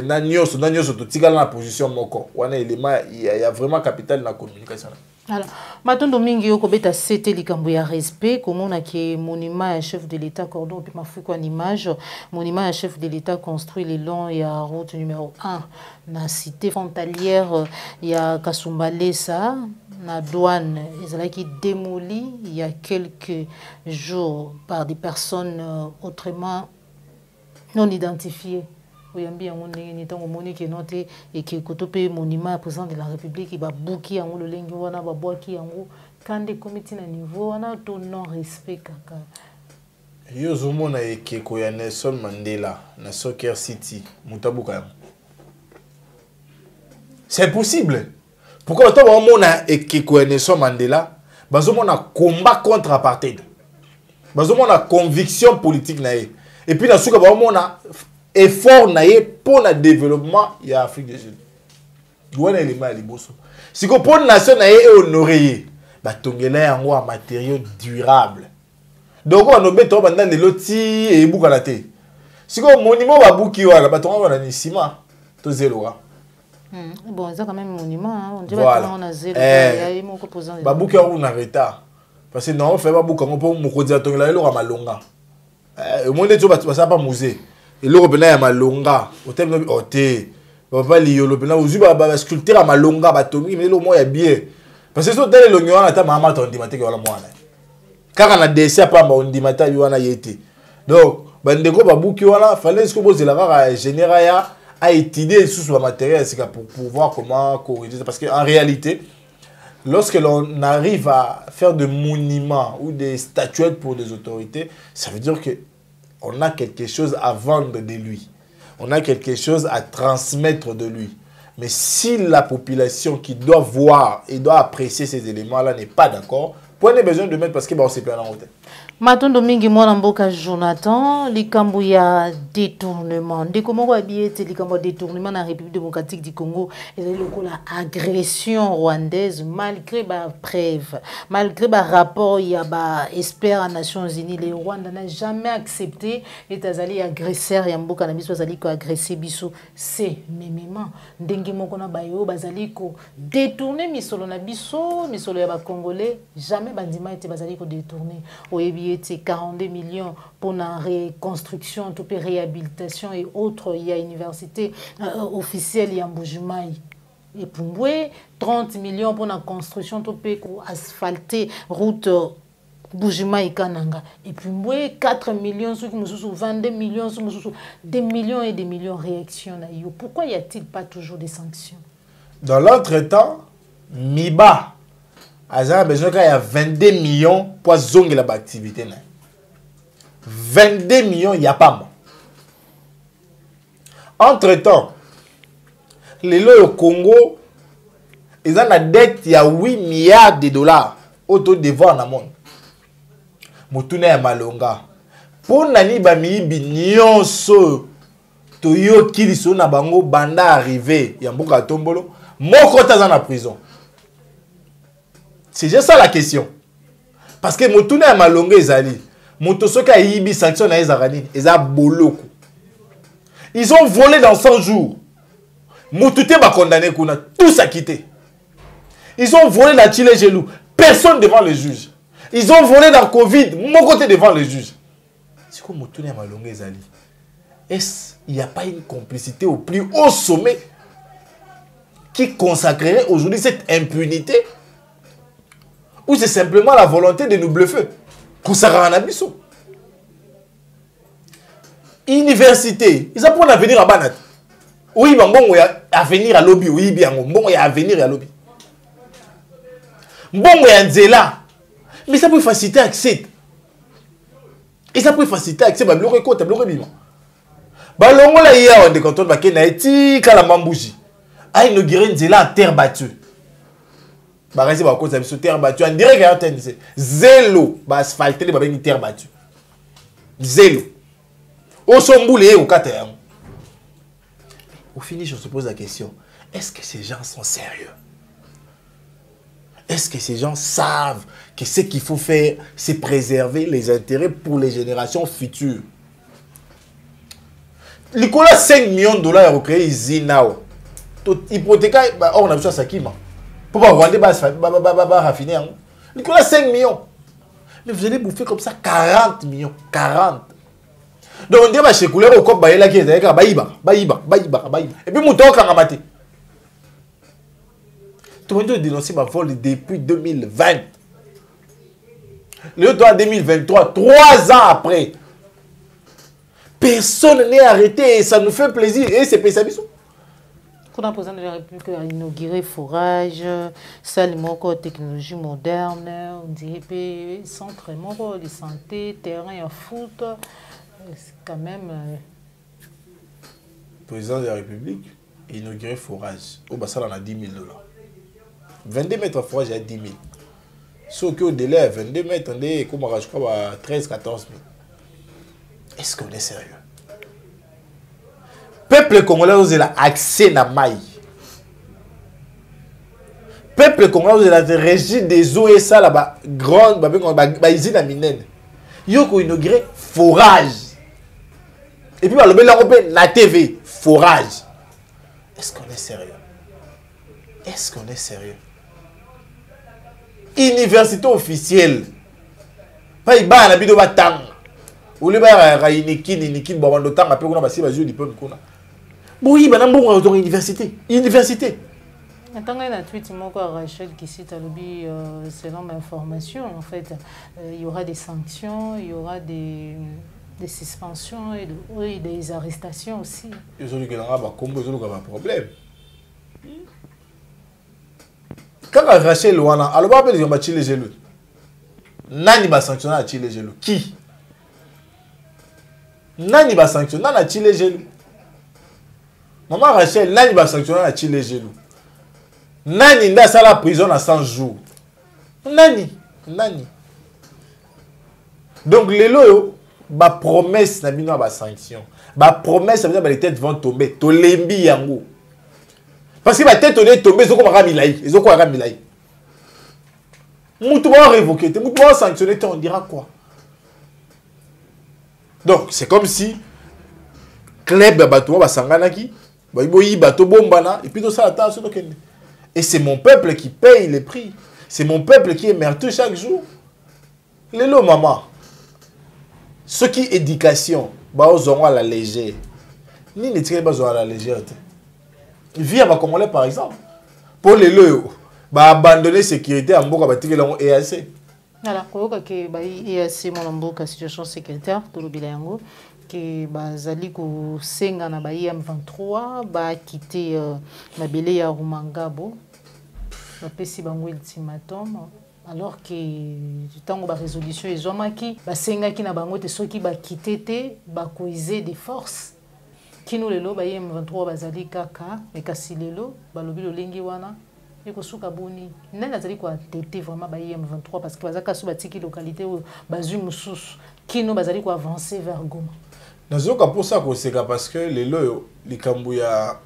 Speaker 2: Nanios tout dans la position moko. Il y a vraiment capital dans la communication.
Speaker 5: Alors, Matondo mingi yo kobeta c'était likambo ya respect comment na ki monument à chef de l'état cordon puis mafuko en image monument à chef de l'état construit le long ya route numéro 1 na cité frontalière ya Kasumbalesa na douane ezalaki démoli il y a quelques jours par des personnes autrement non identifiées. Oyambi yango ndenge ni tango moni ke noté et que kotope monument président de la République il va bouki yango le lengi wana ba boaki yango kande comité na niveau wana to non respect kaka
Speaker 2: yo zomona ekeko ya Nelson Mandela na Soccer City mutabuka yango c'est possible. Pourquoi toi mona ekeko ya Nelson Mandela bazomona combat contre apartheid bazomona conviction politique na ye et puis na suka bazomona effort naie pour le développement de l'Afrique du Sud. Douane élément liboso. Si qu'on pour nation naie est honoré, bah tongela yango en matériaux durables. Donc on obé to banda de loti et bukalate. Si qu'on monument ba buki wala ba tonga na nisima to zelo.
Speaker 5: Bon, ça quand même monument on dit
Speaker 2: voilà.
Speaker 5: On a zelo ya yimo ko posant.
Speaker 2: Ba buki on a retard. Parce que non on fait ba buka on pour mo kodia tongela lo malonga. Monde to ba ça pas musée. Et le robena ya malonga au thème oté papa liyo le bena uzuba ba sculpteur ya malonga batongi mais le mo ya bien parce que so tele lo nyona ta mama to ndimate wala mwana kaka na dessin pa ba ndimata wana yete donc bandeko babuki wana fallait ce que bozela kaka général ya a étudier sous le matériel c'est pour pouvoir comment corriger ça parce que en réalité lorsque l'on arrive à faire des monuments ou des statuettes pour des autorités ça veut dire que on a quelque chose à vendre de lui. On a quelque chose à transmettre de lui. Mais si la population qui doit voir et doit apprécier ces éléments-là n'est pas d'accord, prenez besoin de mettre parce que on s'est perdu en route.
Speaker 5: Matondo mingi mwana mboka Jonathan likambo ya détournement ndeko moko abiete likambo détournement na République démocratique du Congo et la agression rwandaise malgré ba preuve malgré ba rapport ya ba expert à Nations Unies le Rwanda n'a jamais accepté États-Unis agresseur ya mboka na biso bazali ko agresser biso c'est mémément ndenge moko na bayo bazali ko détourner misolo na biso misolo ya ba congolais jamais bandima été bazali ko détourner oyebi 42 millions pour la reconstruction, toute réhabilitation et autres. Il y a une université officielle il y a Mbujimai. Et pour 30 millions pour la construction, tout pour asphalter route Mbujimai Kananga. Et puis 4 millions, 22 millions, des millions et des millions de réactions. Pourquoi y a-t-il pas toujours des sanctions?
Speaker 2: Dans l'entretemps, Miba a besoin qu'il y a 22 millions pour zonger la activité. 22 millions, il n'y a pas. Entre-temps, les lois au Congo, ils ont la dette, il y a 8 milliards de dollars autour devant dans le monde. Motune ya malonga. Pour nani bamibi nyonso toyo kiliso na bango banda arrivé ya mboka tombolo moko taza na prison. C'est juste ça la question. Parce que motune ya malonga ezali. Moto soka yibi sanction na ezarani, eza boloko. Ils ont volé dans 100 jours. Moutouté va condamner kuna, tous a quitté. Ils ont volé dans Chile Gelou, personne devant le juge. Ils ont volé dans Covid, mon côté devant le juge. C'est comme Moutouné Malonga Ezali. Est-ce qu'il n'y a pas une complicité au plus haut sommet qui consacrerait aujourd'hui cette impunité? Ou c'est simplement la volonté de nous bluffer? Consacrer un abisso. Université, ils apprennent à venir à Banat. Oui, bon, il y a avenir à lobby. Oui, bien, bon, il y a avenir à lobby. Bon, il y a Nzela. Mais ça peut faciliter l'accès. Et ça peut faciliter l'accès. Bah, bloquer quoi, t'as bloqué bima. Bah, l'ongo là, hier, on est content de baquer naïti, kalamambouji. A inauguré Nzela en terre battue. Bah, restez, bah, cause de terre battue. On dirait qu'il y a un zélo. Bah, asphalté, bah, une terre battue. Zélo. Au somboulé, au cater. Au finish, on se pose la question, est-ce que ces gens sont sérieux? Est-ce que ces gens savent que ce qu'il faut faire, c'est préserver les intérêts pour les générations futures? Nicolas, 5 millions de dollars ont créé Zinao. Hypothéca, on a besoin de ça qui m'a. Pour pas rendre raffiner. Nicolas, 5 millions. Mais vous allez bouffer comme ça 40 millions. 40. Donc on dit que chez couleur au cop baïla qui est baïba. Et puis mouton quand maté. Tout le monde a dénoncé ma vol depuis 2020. Le temps 2023, 3 ans après. Personne n'est arrêté et ça nous fait plaisir. Et c'est pas ça.
Speaker 5: Quand on président de la République a inauguré forage, salle technologie moderne, on dirait que centre de santé, terrain à foot. C'est quand même.
Speaker 2: Le président de la République a inauguré forage. Au Bassal, on a 10 000 dollars. 22 mètres de forage, il y a 10 000. Sauf qu'au délai, 22 mètres, on est comme je crois, à 13 14 000. Est-ce qu'on est sérieux? Peuple congolais, vous avez accès à la maille. Peuple congolais, vous avez la régie des eaux et ça là-bas, grande, usine à minen. Il y a inauguré forage. Et puis, la TV, forage. Est-ce qu'on est sérieux? Est-ce qu'on est sérieux? Université officielle. Pas il va la vidéo batang. Ou le ba iniki bon de temps après on a passé ba diplôme kuna. Bon il ba bon dans université. Université.
Speaker 5: Attends, il y a un tweet Rachel qui cite à lobby, selon ma information, en fait, il y aura des sanctions, il y aura des suspensions et des arrestations aussi.
Speaker 2: Ils ont dit qu'il y a un problème. Quand Rachel Wana, alors on va dire que les genoux. Nani va sanctionner à les genoux? Qui? Nani va sanctionner à les genoux? Maman Rachel, Nani va sanctionner à les genoux? Nani n'a pas la prison à 100 jours. Nani. Donc les lois, ma promesse n'a pas de sanction. Ma promesse, ça veut dire que les têtes vont tomber. Tolembi yango. Parce que ma tête est tombée, ils ont quoi ramilaï. Ils ont quoi ramilaï. Moutou va révoquer, moutou va sanctionner, on dira quoi? Donc c'est comme si club bateau va sanganaki, bateau bombana et puis tout ça attend. Et c'est mon peuple qui paye les prix. C'est mon peuple qui est émerveillé chaque jour. Les lots maman. Ce qui est éducation, bah aux à la légère. Ni ne tirez pas à la légère. Vie à Congolais par exemple. Pour les lots, bah abandonner sécurité à Mboka bah tirer l'on EAC.
Speaker 5: Alors quoi que bah EAC mon Mboka situation sécuritaire tout le bilango que bah zali ko senga na ba M23 ba quitter mabele ya Rumangabo. On peut si bango ultimatum alors que tango ba résolution ezomaki ba senga ki na bango te soki ba quitter te ba coiser des forces kino lelo ba M23 bazali kaka mais kasi lelo balobi lolengi wana eko suka boni nani azali ko tete vraiment ba M23 parce que bazaka su batiki localité ou bazui mususu kino bazali ko avancer vers Goma.
Speaker 2: Nazoka pour ça koseka parce que lelo likambu ya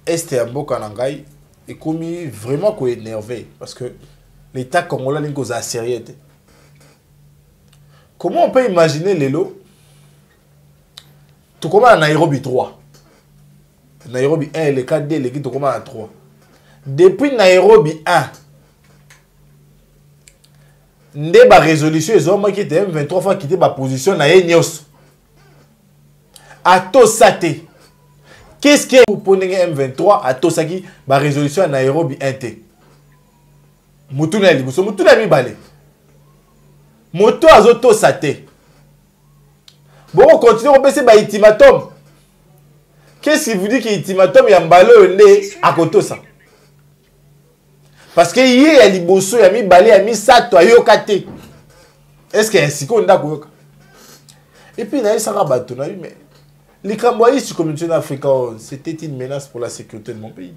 Speaker 2: este ya mboka na ngai ekomi vraiment ko énervé parce que l'état congolais n'est pas sérieux. Comment on peut imaginer lelo tout comme à Nairobi 3. Nairobi 1 et le 4D, l'équipe tout comme à 3. Depuis Nairobi 1, Ndeba résolution, ils ont qui était M23 fois quitté ma position na Enyos. À Tosate. Qu'est-ce que vous prenez M23 à Tosaki, ma résolution à Nairobi 1T? Mutuna libuso, mutuna mi balé. Moto azo Tosate. Bon, on continue, on peut se faire ultimatum. Qu'est-ce qui vous dit que l'ultimatum, il y a un ballon à côté ça? Parce que hier, il y a des bosso, il y a mis balé, il y a mis sato, il y a yokaté. Est-ce qu'il y a un siko, on a yoka? Et puis, il y a un bateau, mais les Kamboïs sur la communauté africaine, c'était une menace pour la sécurité de mon pays.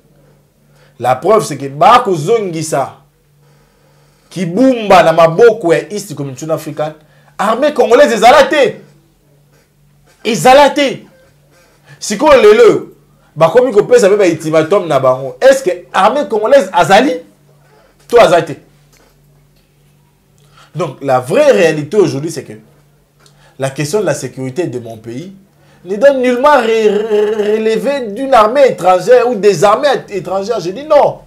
Speaker 2: La preuve, c'est que Bako Zongisa, qui boumba dans ma boko et ici, communauté africaine, armée congolaise, ils alaté. Ils alaté. Si on est là, comme on peut savoir ultimatum na bango, est-ce que l'armée congolaise azali tout azate? Donc la vraie réalité aujourd'hui c'est que la question de la sécurité de mon pays ne doit nullement relever d'une armée étrangère ou des armées étrangères. Je dis non.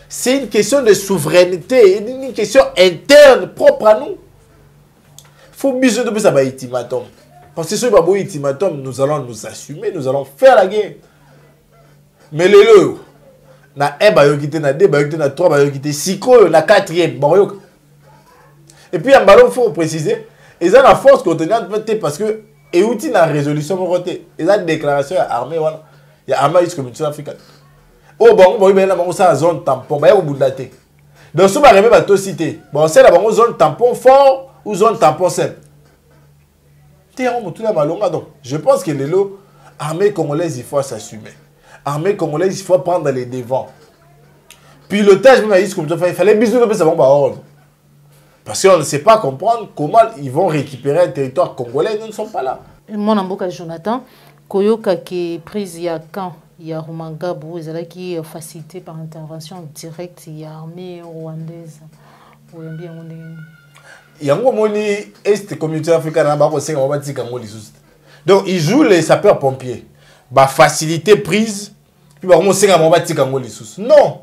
Speaker 2: C'est une question de souveraineté, une question interne propre à nous. Il faut bien de ça ultimatum. Parce que si nous avons un ultimatum, nous allons nous assumer, nous allons faire la guerre. Mais le lot, na 1 bayokité, na 2 bayokité, na 3 bayokité, 6 na 4e bayok. Et puis en ballon, il faut préciser, ils ont la force contenante parce que et outil la résolution montée, ils ont une déclaration à l'armée, voilà. Il y a armée jusqu'à communauté africaine. Oh bon, bon, il y a une zone tampon, il y a une zone. Donc si on arrive à tout citer, bon, c'est la zone tampon fort ou zone tampon simple. Donc, je pense que les lots, armée congolaise, il faut s'assumer. Armée congolaise, il faut prendre les devants. Pilotage, il fallait bisous de ça va ordre. Parce qu'on ne sait pas comprendre comment ils vont récupérer un territoire congolais, nous ne sommes pas là.
Speaker 5: Mon amboka Jonathan, Koyoka qui est prise il y a quand il y a Rumangabo, qui est facilité par intervention directe, il y a armée rwandaise.
Speaker 2: Yango moni est communauté africaine na ba ko senga ba tika ngo lisusu. Donc ils jouent les sapeurs pompiers. Ba facilité prise puis ba ko senga ba tika ngo lisusu. Non.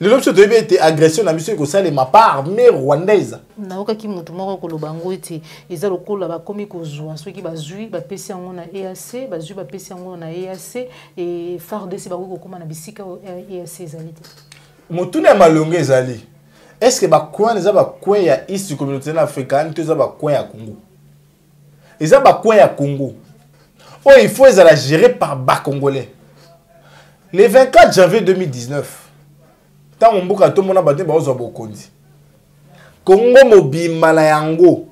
Speaker 2: Le l'option de été agression na mission ko sale ma part armée rwandaise.
Speaker 5: Na oka ki mutu moko ko lobango eti eza lokola ba komi ko zwa soki ba zui ba pesi yango na EAC, ba zui ba pesi yango na EAC et FARDC ba ko koma na bisika EAC ezali.
Speaker 2: Mutuna malonge ezali. Est-ce que bakouan les abakouan ya ici communauté africaine tous abakouan ya Congo? Les abakouan ya Congo. Oh, il faut les gérer par bas congolais. Le 24 janvier 2019, tant on bouka tout le monde a battu baozo bokondi. Congo mobima na yango.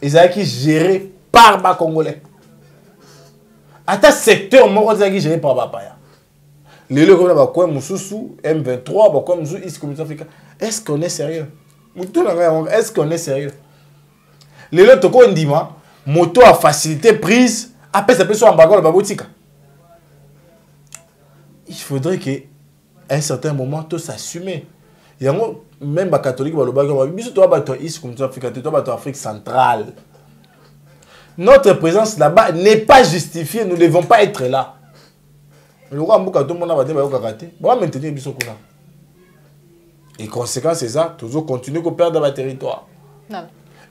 Speaker 2: Ils ont géré par bas congolais. Ata secteur moko qui géré par bas paya. Les locaux bakouan mususu M23 bakouan mususu ici communauté africaine. Est-ce qu'on est sérieux? Est-ce qu'on est sérieux? Les autres, on dit, moto a facilité prise, après ça peut soit en bagarre, il faudrait qu'à un certain moment, tout s'assume. Il y a même les catholiques, Afrique centrale. Notre présence là-bas n'est pas justifiée, nous ne devons pas être là. Et conséquence, c'est ça, toujours continuer à perdre le territoire. Non.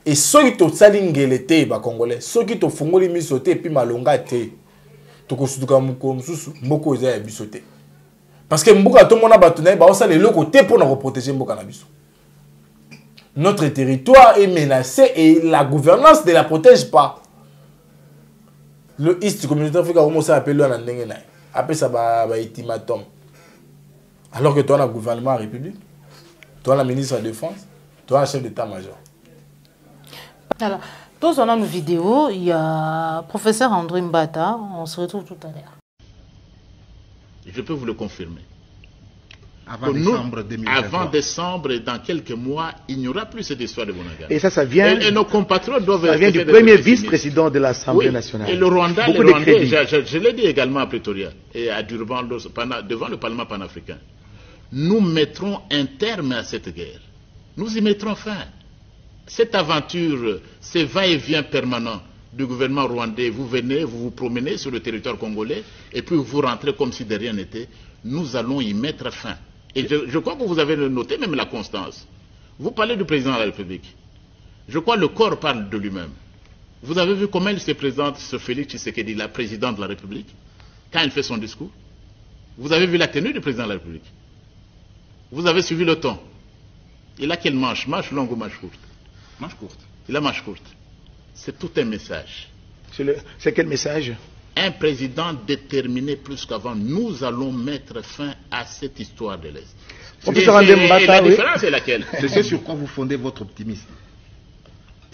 Speaker 2: Et ceux qui ont salingé l'été, les Congolais, ceux qui ont fait les misotés et puis malonga té, tout le monde a bisoté. Parce que Mbuka tout le monde a battu, les locaux pour nous protéger Mbuka. Notre territoire est menacé et la gouvernance ne la protège pas. Le East communauté africaine a commencé à appeler le Nangena. Après ça, va ultimatum. Alors que toi, le gouvernement de la République, toi, la ministre de la Défense, toi, le chef d'état-major.
Speaker 5: Alors, Tous on a une vidéo, il y a professeur André Mbata, on se retrouve tout à l'heure.
Speaker 3: Je peux vous le confirmer.
Speaker 7: Avant
Speaker 3: décembre, dans quelques mois, il n'y aura plus cette histoire de Bunagana.
Speaker 7: Et ça vient,
Speaker 3: et nos compatriotes doivent...
Speaker 7: Ça vient du premier vice-président de l'Assemblée nationale.
Speaker 3: Et le Rwanda, je l'ai dit également à Pretoria et à Durban, devant le Parlement panafricain. Nous mettrons un terme à cette guerre. Nous y mettrons fin. Cette aventure, ces va-et-vient permanents du gouvernement rwandais, vous venez, vous vous promenez sur le territoire congolais et puis vous rentrez comme si de rien n'était. Nous allons y mettre fin. Et je crois que vous avez noté même la constance. Vous parlez du président de la République. Je crois que le corps parle de lui-même. Vous avez vu comment il se présente, ce Félix Tshisekedi, la présidente de la République, quand il fait son discours. Vous avez vu la tenue du président de la République. Vous avez suivi le ton. Il a quelle manche? Manche longue ou manche courte?
Speaker 7: Manche courte.
Speaker 3: Il a manche courte. C'est tout un message.
Speaker 7: C'est quel message?
Speaker 3: Un président déterminé plus qu'avant. Nous allons mettre fin à cette histoire de l'Est.
Speaker 7: Et
Speaker 3: la différence est laquelle?
Speaker 8: C'est ce sur quoi vous fondez votre optimisme.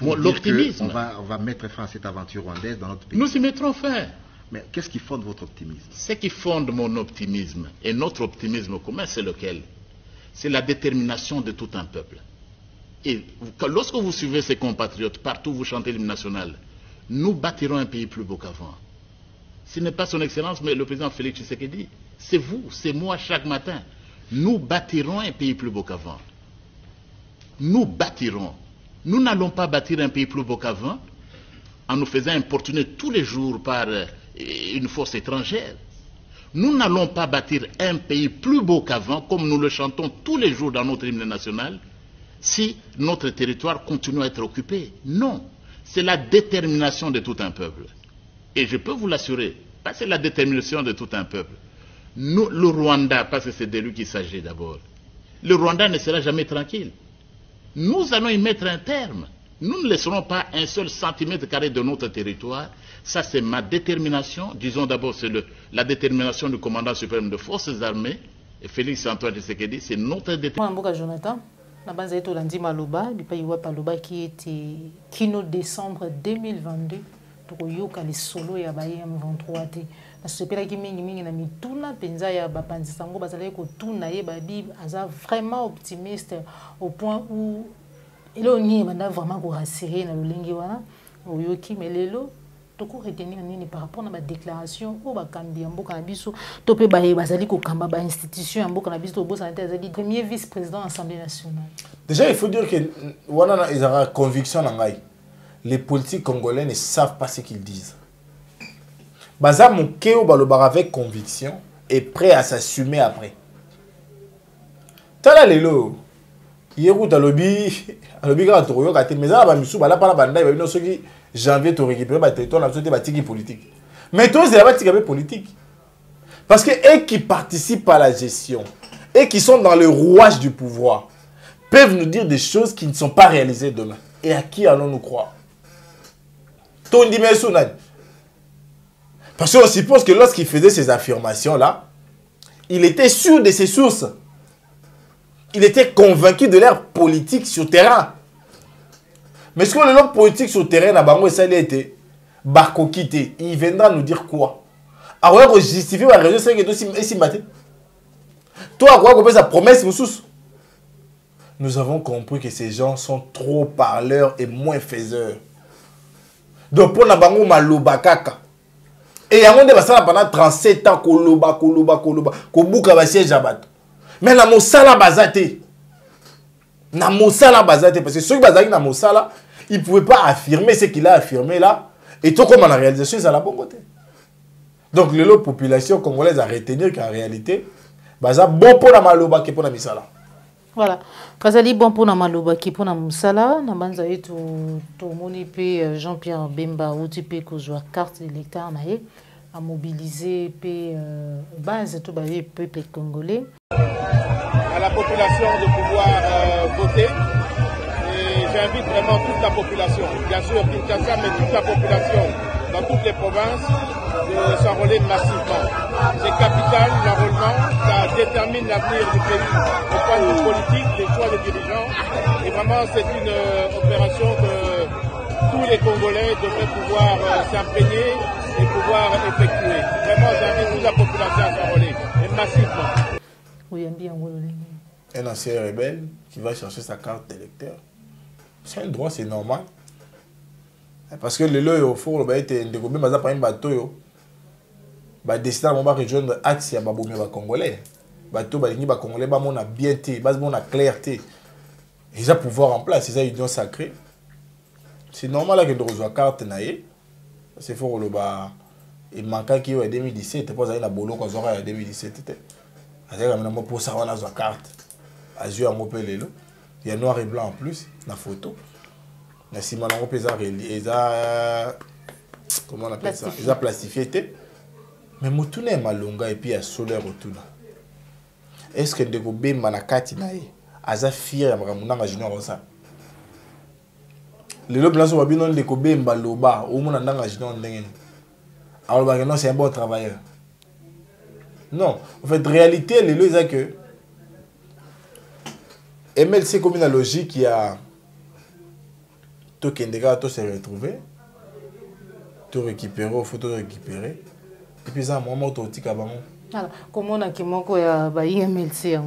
Speaker 3: L'optimisme.
Speaker 8: On va mettre fin à cette aventure rwandaise dans notre pays.
Speaker 3: Nous y mettrons fin.
Speaker 8: Mais qu'est-ce qui fonde votre optimisme?
Speaker 3: Ce qui fonde mon optimisme, et notre optimisme commun, c'est lequel? C'est la détermination de tout un peuple. Et lorsque vous suivez ces compatriotes, partout vous chantez l'hymne national, nous bâtirons un pays plus beau qu'avant. Ce n'est pas son excellence, mais le président Félix Tshisekedi. C'est vous, c'est moi chaque matin. Nous bâtirons un pays plus beau qu'avant. Nous bâtirons. Nous n'allons pas bâtir un pays plus beau qu'avant en nous faisant importuner tous les jours par une force étrangère. Nous n'allons pas bâtir un pays plus beau qu'avant, comme nous le chantons tous les jours dans notre hymne national, si notre territoire continue à être occupé. Non, c'est la détermination de tout un peuple. Et je peux vous l'assurer, parce que c'est la détermination de tout un peuple. Nous, le Rwanda, parce que c'est de lui qu'il s'agit d'abord, le Rwanda ne sera jamais tranquille. Nous allons y mettre un terme. Nous ne laisserons pas un seul centimètre carré de notre territoire. Ça, c'est ma détermination. Disons d'abord, c'est la détermination du commandant suprême de forces armées, et Félix Antoine Tshisekedi, c'est notre détermination.
Speaker 5: Jonathan, la base est au lundi Maloba, du pays Paloba qui était kino décembre 2022. Pour yoka les solo ya ba M23 te. Parce que pela ki mingi na mituna penza ya ba panzisango bazali ko tuna ye ba bi aza vraiment optimiste au point où il est vraiment rassuré dans le lingue wana oyoki melelo toko retenir nini par rapport à ma déclaration au bakambi mboka na biso to pe ba bazali ko kamba ba institution mboka na biso to bosa na azali premier vice-président de l'Assemblée nationale.
Speaker 2: Déjà il faut dire que wana ils ont conviction na ngai. Les politiques congolais ne savent pas ce qu'ils disent. Baza Mokeo Balobar avec conviction est prêt à s'assumer après. Tala lelo. Hier dans lobby quand tu regardes mais ça va misou bala para banda ba bino soki janvier to récupérer ba territoire na sote ba tiki politique. Mais toi c'est ba tiki politique. Parce que eux qui participent à la gestion et qui sont dans le rouage du pouvoir peuvent nous dire des choses qui ne sont pas réalisées demain. Et à qui allons-nous croire? Parce qu'on suppose que lorsqu'il faisait ces affirmations-là, il était sûr de ses sources. Il était convaincu de leur politique sur terrain. Mais ce que l'homme politique sur terrain, il viendra nous dire quoi? Alors, justifier la raison, c'est que tu es toi, quoi qu'on peut sa promesse, nous avons compris que ces gens sont trop parleurs et moins faiseurs. Donc, pour nous, maloba kaka. Et il y a un monde pendant 37 ans, koloba, kobuka ba siège abat. Mais na mosala bazate. Na mosala bazate. Parce que ceux qui bazaki na mosala, ils ne pouvaient pas affirmer ce qu'il a affirmé là. Et tout comme la réalisation, c'est à la bonne côté. Donc, la population congolaise a retenir qu'en réalité, baza bon pour la maloba que pour la misala.
Speaker 5: Voilà. Kazali bon pour na maloba qui pour na musala na banza yetu to moni pe Jean-Pierre Bemba outi pe kozwa carte d'électeur na ye a mobiliser pe base to ba peuple congolais
Speaker 9: à la population de pouvoir voter et j'invite vraiment toute la population, bien sûr Kinshasa mais toute la population dans toutes les provinces de s'enrôler massivement. C'est capital, l'enrôlement, ça détermine l'avenir du pays au point de vue politique, les choix des dirigeants. Et vraiment, c'est une opération tous les Congolais devraient pouvoir s'imprégner et pouvoir effectuer. Vraiment, j'invite toute la population à s'enrôler, et massivement.
Speaker 2: Un ancien rebelle qui va chercher sa carte d'électeur. C'est un droit, c'est normal. Parce que le lot au four, il était dégoûté, mais après un bateau, il a décidé de rejoindre l'axe de Congolais. Le bateau, il a Congolais, il a bien été, il a clarté. Ils ont pouvoir en place, ils ont union sacrée. C'est normal que nous reçoivions la carte. C'est fort le bas. Il manquait qu'il y ait 2017, pas la bolo qu'on aura en 2017. Il pour ça on a la carte. Il y a noir et blanc en plus, la photo. Mais si on a comment on appelle ça? Ils ont plastifié. Mais Moutoune est malonga et puis il y a solaire autour. Est-ce que Ndeko Bemba na kati na ye aza fier ya makamuna junior ça? Le blanc so babino Ndeko Bemba loba au mona ndanga junior ndenge. Alors bah non, c'est un bon travailleur. Non, en fait réalité le est que MLC comme une logique qui a tout Kendega tout se retrouver, tout récupérer, il faut tout récupérer. Et puis ça, moi, je suis
Speaker 5: alors, comme on a qui manque à MLC,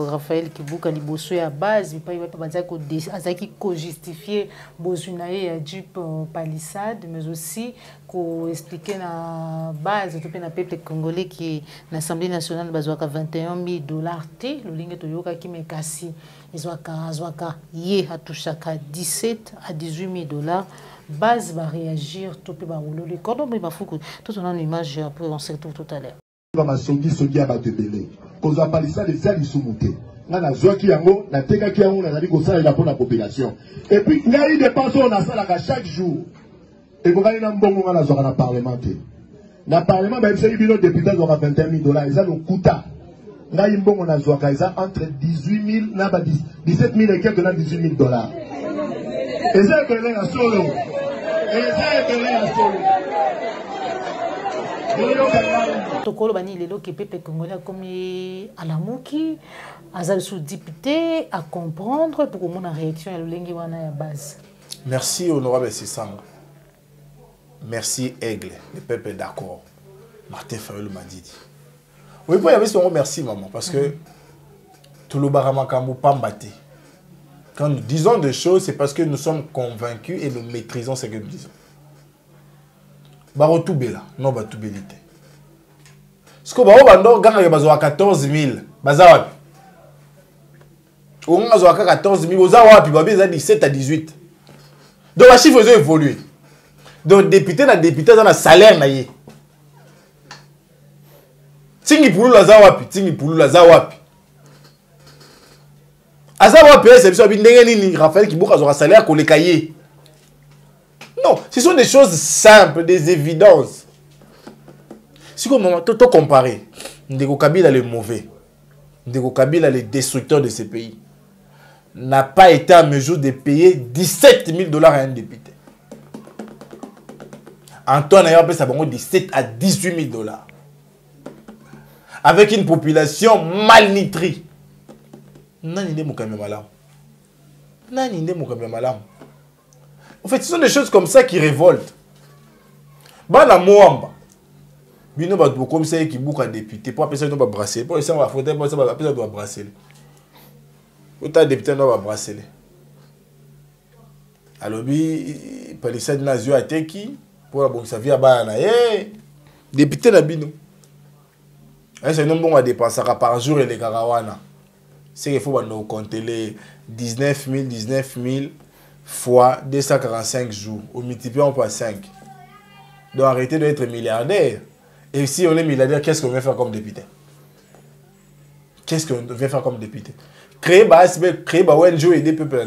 Speaker 5: Raphaël Kibuka liboso ya base, il peut pas dire que co-justifier Bozunaï à Dupe Palissade, mais aussi qu'on expliquer la base tout le peuple congolais qui l'Assemblée nationale bazoaka $21 000 t, le ligne de yoga qui me kassi, ils ont yé à touchaka 17 à 18 000 $. Base va réagir, tout peut rouler les cordons, mais il faut que tout on a une image après on se retrouve tout à l'heure.
Speaker 4: Sogi abatebele koza palisa les alisumuté na nazwaki yango na tekaki yango na zali kosalela pour la population et puis ngai dépense on a ça chaque jour et ko na mbongo na nazwaka na parlement ba ebiseli bino député zo $21 000 eza lokuta ngai mbongo nazwaka eza entre 18 000 na 17 000 et quelques na $18 000 eza que na solo
Speaker 5: Tokolo bani lelo ke pepe congolais comme à la mouki azal sous député à comprendre pour que mon réaction à l'olengi wana ya base.
Speaker 2: Merci honorable Sissanga. Merci Aigle, le peuple est d'accord. Martin Fayulu m'a dit. Oui, pour y avoir son merci maman parce que tout le baramakambo pambate. Quand nous disons des choses, c'est parce que nous sommes convaincus et nous maîtrisons ce que nous disons. Barotubela, non batubelité. Ce que Baro ganga ya bazo 14 000, bazawapi. On a 14 000, bazawapi, baza 17 à 18. Donc les chiffres ont évolué. Donc député dans le salaire na ye. Tingi pulu la zawapi, tingi pulu la zawapi. Azawapi c'est biso bindenge nini Raphaël Kibuka azo salaire ko le cahier. Non, ce sont des choses simples, des évidences. Si on comparer, Ndeko Kabila le mauvais, Ndeko Kabila le destructeur de ce pays, n'a pas été en mesure de payer $17 000 à un député. Antoine a payé 17 à 18 000 $. Avec une population malnutrie. Nani nde mukame malam. Nani nde mukame malam. En fait, ce sont des choses comme ça qui révoltent. Bana Moamba. Bino ba comme ça qui bouka député pour appeler ça doit brasser. Pour ça va faute pour ça va appeler ça doit brasser. Autant député doit brasser. Alors bi palissade nazio ateki pour la bonne savia bana eh député na bino. C'est un bon à dépenser par jour et les karawana. C'est qu'il faut nous compter les 19 000 fois 245 jours. Au multipliant par 5. Donc arrêtez d'être milliardaire. Et si on est milliardaire, qu'est-ce qu'on veut faire comme député? Qu'est-ce qu'on veut faire comme député? Créer ONG et aider le peuple.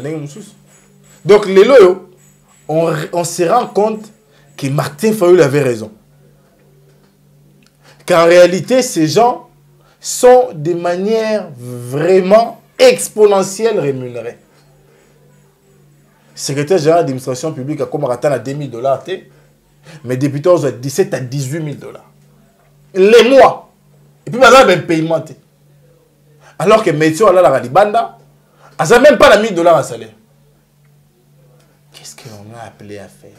Speaker 2: Donc les loyaux, on se rend compte que Martin Fayulu avait raison. Qu'en réalité, ces gens sont de manière vraiment exponentielle rémunérés. Secrétaire général d'administration publique a comme à 2 000 $, mais député ont 17 à 18 000 $. Les mois. Et puis, il y a un paiement. Alors que métier, on a la Ralibanda, il n'y a même pas la $1 000 à salaire. qu'est-ce qu'on a appelé à faire?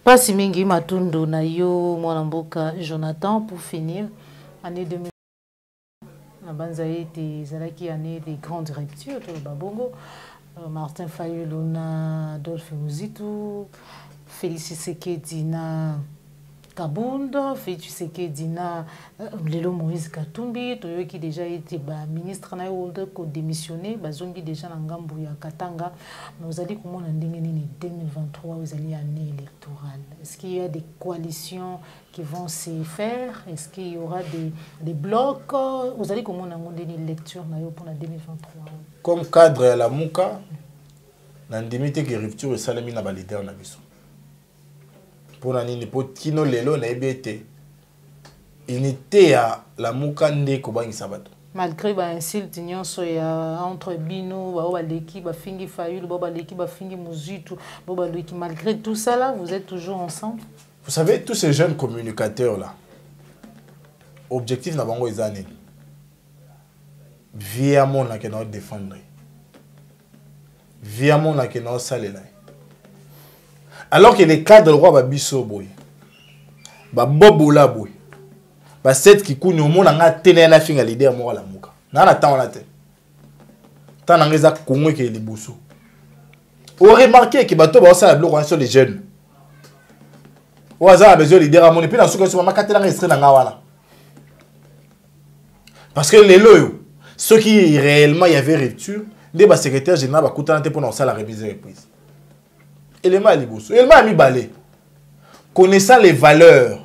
Speaker 5: Pasi mingi matundu na yo mwana mboka Jonathan pour finir année 2000 na banza été zalaki année des grandes ruptures to babongo Martin Fayulu na Adolphe Muzitu Félix Tshisekedi na Kabundo, Félix Tshisekedi na Lelo Moïse Katumbi, Toyo qui déjà été ministre na yo ko démissionné, bazongi déjà na ngambu ya Katanga. Nous allons comment en 2023 vous allez année électorale. Est-ce qu'il y a des coalitions qui vont se faire? Est-ce qu'il y aura des blocs? Vous allez comment en une lecture na yo pour la 2023?
Speaker 2: Comme cadre à la Mouka, na ndimite ki rupture et salami na ba leader na biso. Pour nani ni potino lelo na ebete unité à la mukande ko bangisa bato
Speaker 5: malgré ba insulte nyonso ya entre bino ba leki ba fingi Fayulu ba leki ba fingi Muzitu ba leki malgré tout ça là vous êtes toujours ensemble.
Speaker 2: Vous savez tous ces jeunes communicateurs là objectif na bango ezane via mon na ke na défendre via mon na ke na salela. Alors que les cadres roi babiso boy ba bobola boy ba set ki kuni o mona nga tene na finga leader mo la muka na na temps na te tant na ngeza kongo ke libuso o remarquer que bato ba ça la bloc sur les jeunes o aza besoin leader a moni pe na suka so mama katela nga extrait na nga wana parce que les loyo ceux qui réellement il y avait rupture des ba secrétaire général ba kutana te pour na ça la remise et reprise. Élément à Liboso. Élément à mi-balé. Connaissant les valeurs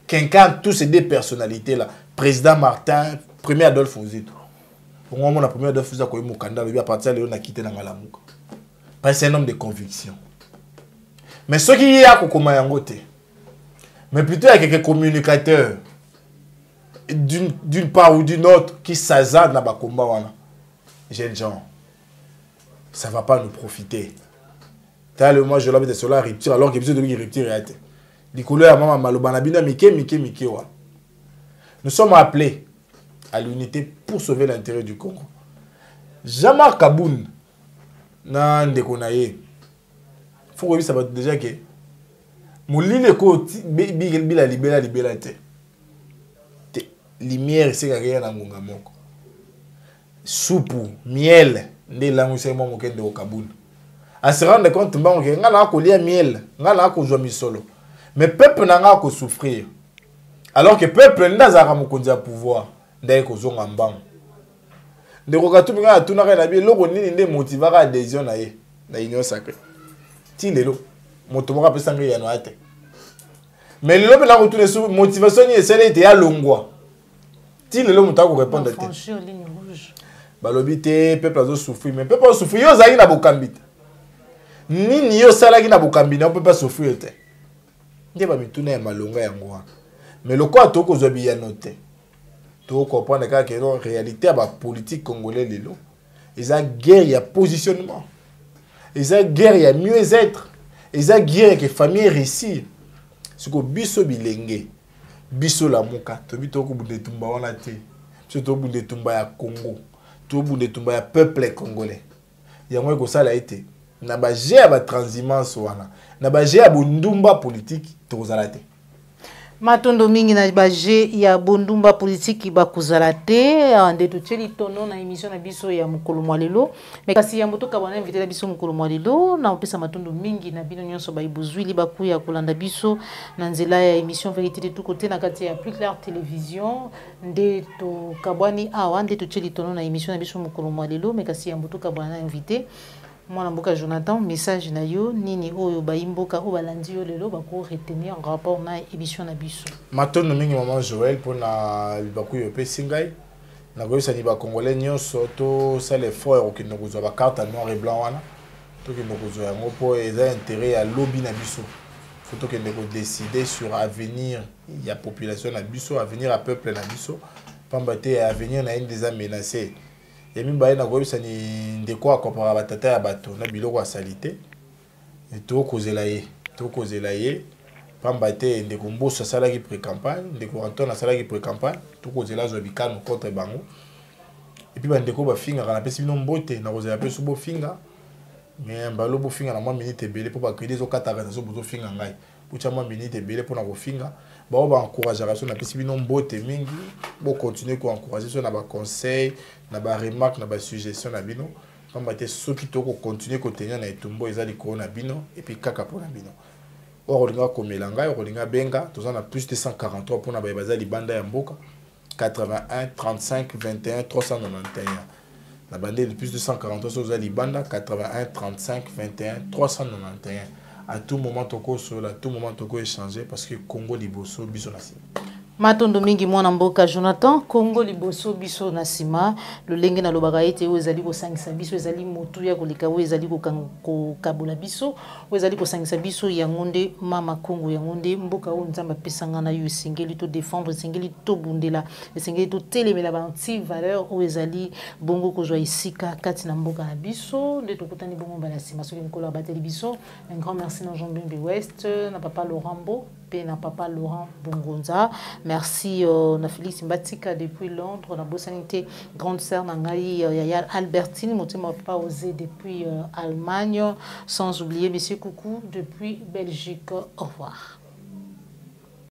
Speaker 2: qu'incarnent tous ces deux personnalités-là, président Martin, premier Adolphe Muzitu. Pour moi, mon premier Adolphe Muzitu a connu mon candidat, à partir de là, on a quitté dans la mouka. Parce que c'est un homme de conviction. Mais ce qui est à Kokoma Yangote, mais plutôt il y a quelques communicateurs, d'une part ou d'une autre, qui s'azadent dans le combat. Jeunes gens, ça ne va pas nous profiter. Moi je l'avais sur la rupture alors que besoin de rupture réalité. Les couleurs à maman malobanabina mike. Nous sommes appelés à l'unité pour sauver l'intérêt du Congo. Jean-Marc Kaboun na ndekonaye. Faut que ça va déjà que moulile ko bila libéra te. Lumière c'est rien na ngonga moko. Soupe, miel, ndé langu c'est moi mokende au Kaboun. À se rendre compte, que nga na ko lia miel, nga na ko jomi solo. Mais peuple na nga ko souffrir. Alors que peuple ndazaka mokonzi ya pouvoir, ndaye ko zonga mbang. Ndeko katumbi nga tuna ka na bi loko nini nde motivaka adhésion na ye, na union sacrée. Ti lelo, moto moka pesa nga ya no ate. Mais lelo pe na ko tuna su motivation ni esele ete ya longwa. Ti lelo moto ko répondre te.
Speaker 5: Franchir ligne rouge.
Speaker 2: Balobi te peuple azo souffrir, mais peuple souffrir yo zaki na bokambita. Nini yo salaki na bokambina on peut pas souffrir te. Ndeba mituna ya malonga yango wana. Mais le quoi to ko zobi ya noter. To comprendre que la réalité à la politique congolaise lelo. Ils a guerre ya positionnement. Ils a guerre ya mieux être. Ils a guerre que famille réussir. Ce que biso bilenge. Biso la muka to bito ko bunde tumba wana te. To bunde tumba ya Congo. To bunde tumba ya peuple congolais. Yango ko sala été. Na ba gère ba transhumance wana na ba gère bundumba politique tozala te
Speaker 5: matondo mingi na ba gère ya bundumba politique ba kuzala te ande tuteli tono na émission na biso ya mukolo mwalelo mais kasi ya moto ka bana invité na biso mukolo mwalelo na opesa matondo mingi na bino nyonso ba ibuzwili ba kuya kolanda biso na nzela ya émission vérité de tout côté na kati ya Plus Clair télévision nde to kabwani awa nde tuteli tono na émission na biso mukolo mwalelo mais kasi ya moto ka bana invité Mwana mboka Jonathan, message na yo, nini oyo ba imboka o balandi yo lelo bako retenir en rapport na émission na biso.
Speaker 2: Matondo mingi maman Joël pour na libaku yo pe singai. Na goyo sani ba congolais nyonso to ça les frères au kino kuzo ba carte noir et blanc wana. To kino kuzo yango po eza intérêt à lobby na biso. Faut to kino ko décider sur avenir ya population na biso, avenir à peuple na biso. Pambate avenir na une des menacés. Et même na goyo sani ndeko akompara batata ya bato na biloko ya salite et to kozela ye pamba te ndeko mboso salaki pré-campagne ndeko Antoine salaki pré-campagne to kozela zo bikano contre bango et puis bandeko ba finga kana pesi bino mbote na kozela pe so bo finga mais balo bo finga na moi minute belé pour pas que des okataka so bozo finga ngai pucha moi minute belé pour na ko finga ba encourager raison na pesi bino mbote mingi bo continuer ko encourager so na ba conseil na ba remarque na ba suggestion na bino comme ba te soki to ko continuer ko tenir na etumbo ezali ko na bino et puis kaka pour na bino olinga komela ngai olinga benga tozana plus de 143 pour na ba bazali banda ya mboka 81 35 21 391 la bande de plus de 143 sur Zalibanda 81 35 21 391 à tout moment toko sur à tout moment toko échanger parce que Congo liboso biso nasima
Speaker 5: Matondo mingi mwana mboka Jonathan Congo liboso biso nasima le lenge na lobaka ete ezali ko sangisa biso ezali motu ya koleka ezali ko kabula biso ezali ko sangisa biso ya ngonde mama Congo ya ngonde mboka o nzamba pesanga na yo singeli to défendre singeli to bundela singeli to telemela ba anti valeur o ezali bongo ko joa isika kati na mboka na biso nde tokutani bongo bala sima soki nkolo bateli biso un grand merci na Jean Bembe West na papa Laurent pe na papa Laurent Bongonza. Merci na Félix Mbatika depuis Londres, na Bossanité, grande sœur Nangai Yaya Albertine, Motema Papa Osé depuis Allemagne, sans oublier Monsieur Coucou depuis Belgique. Au revoir.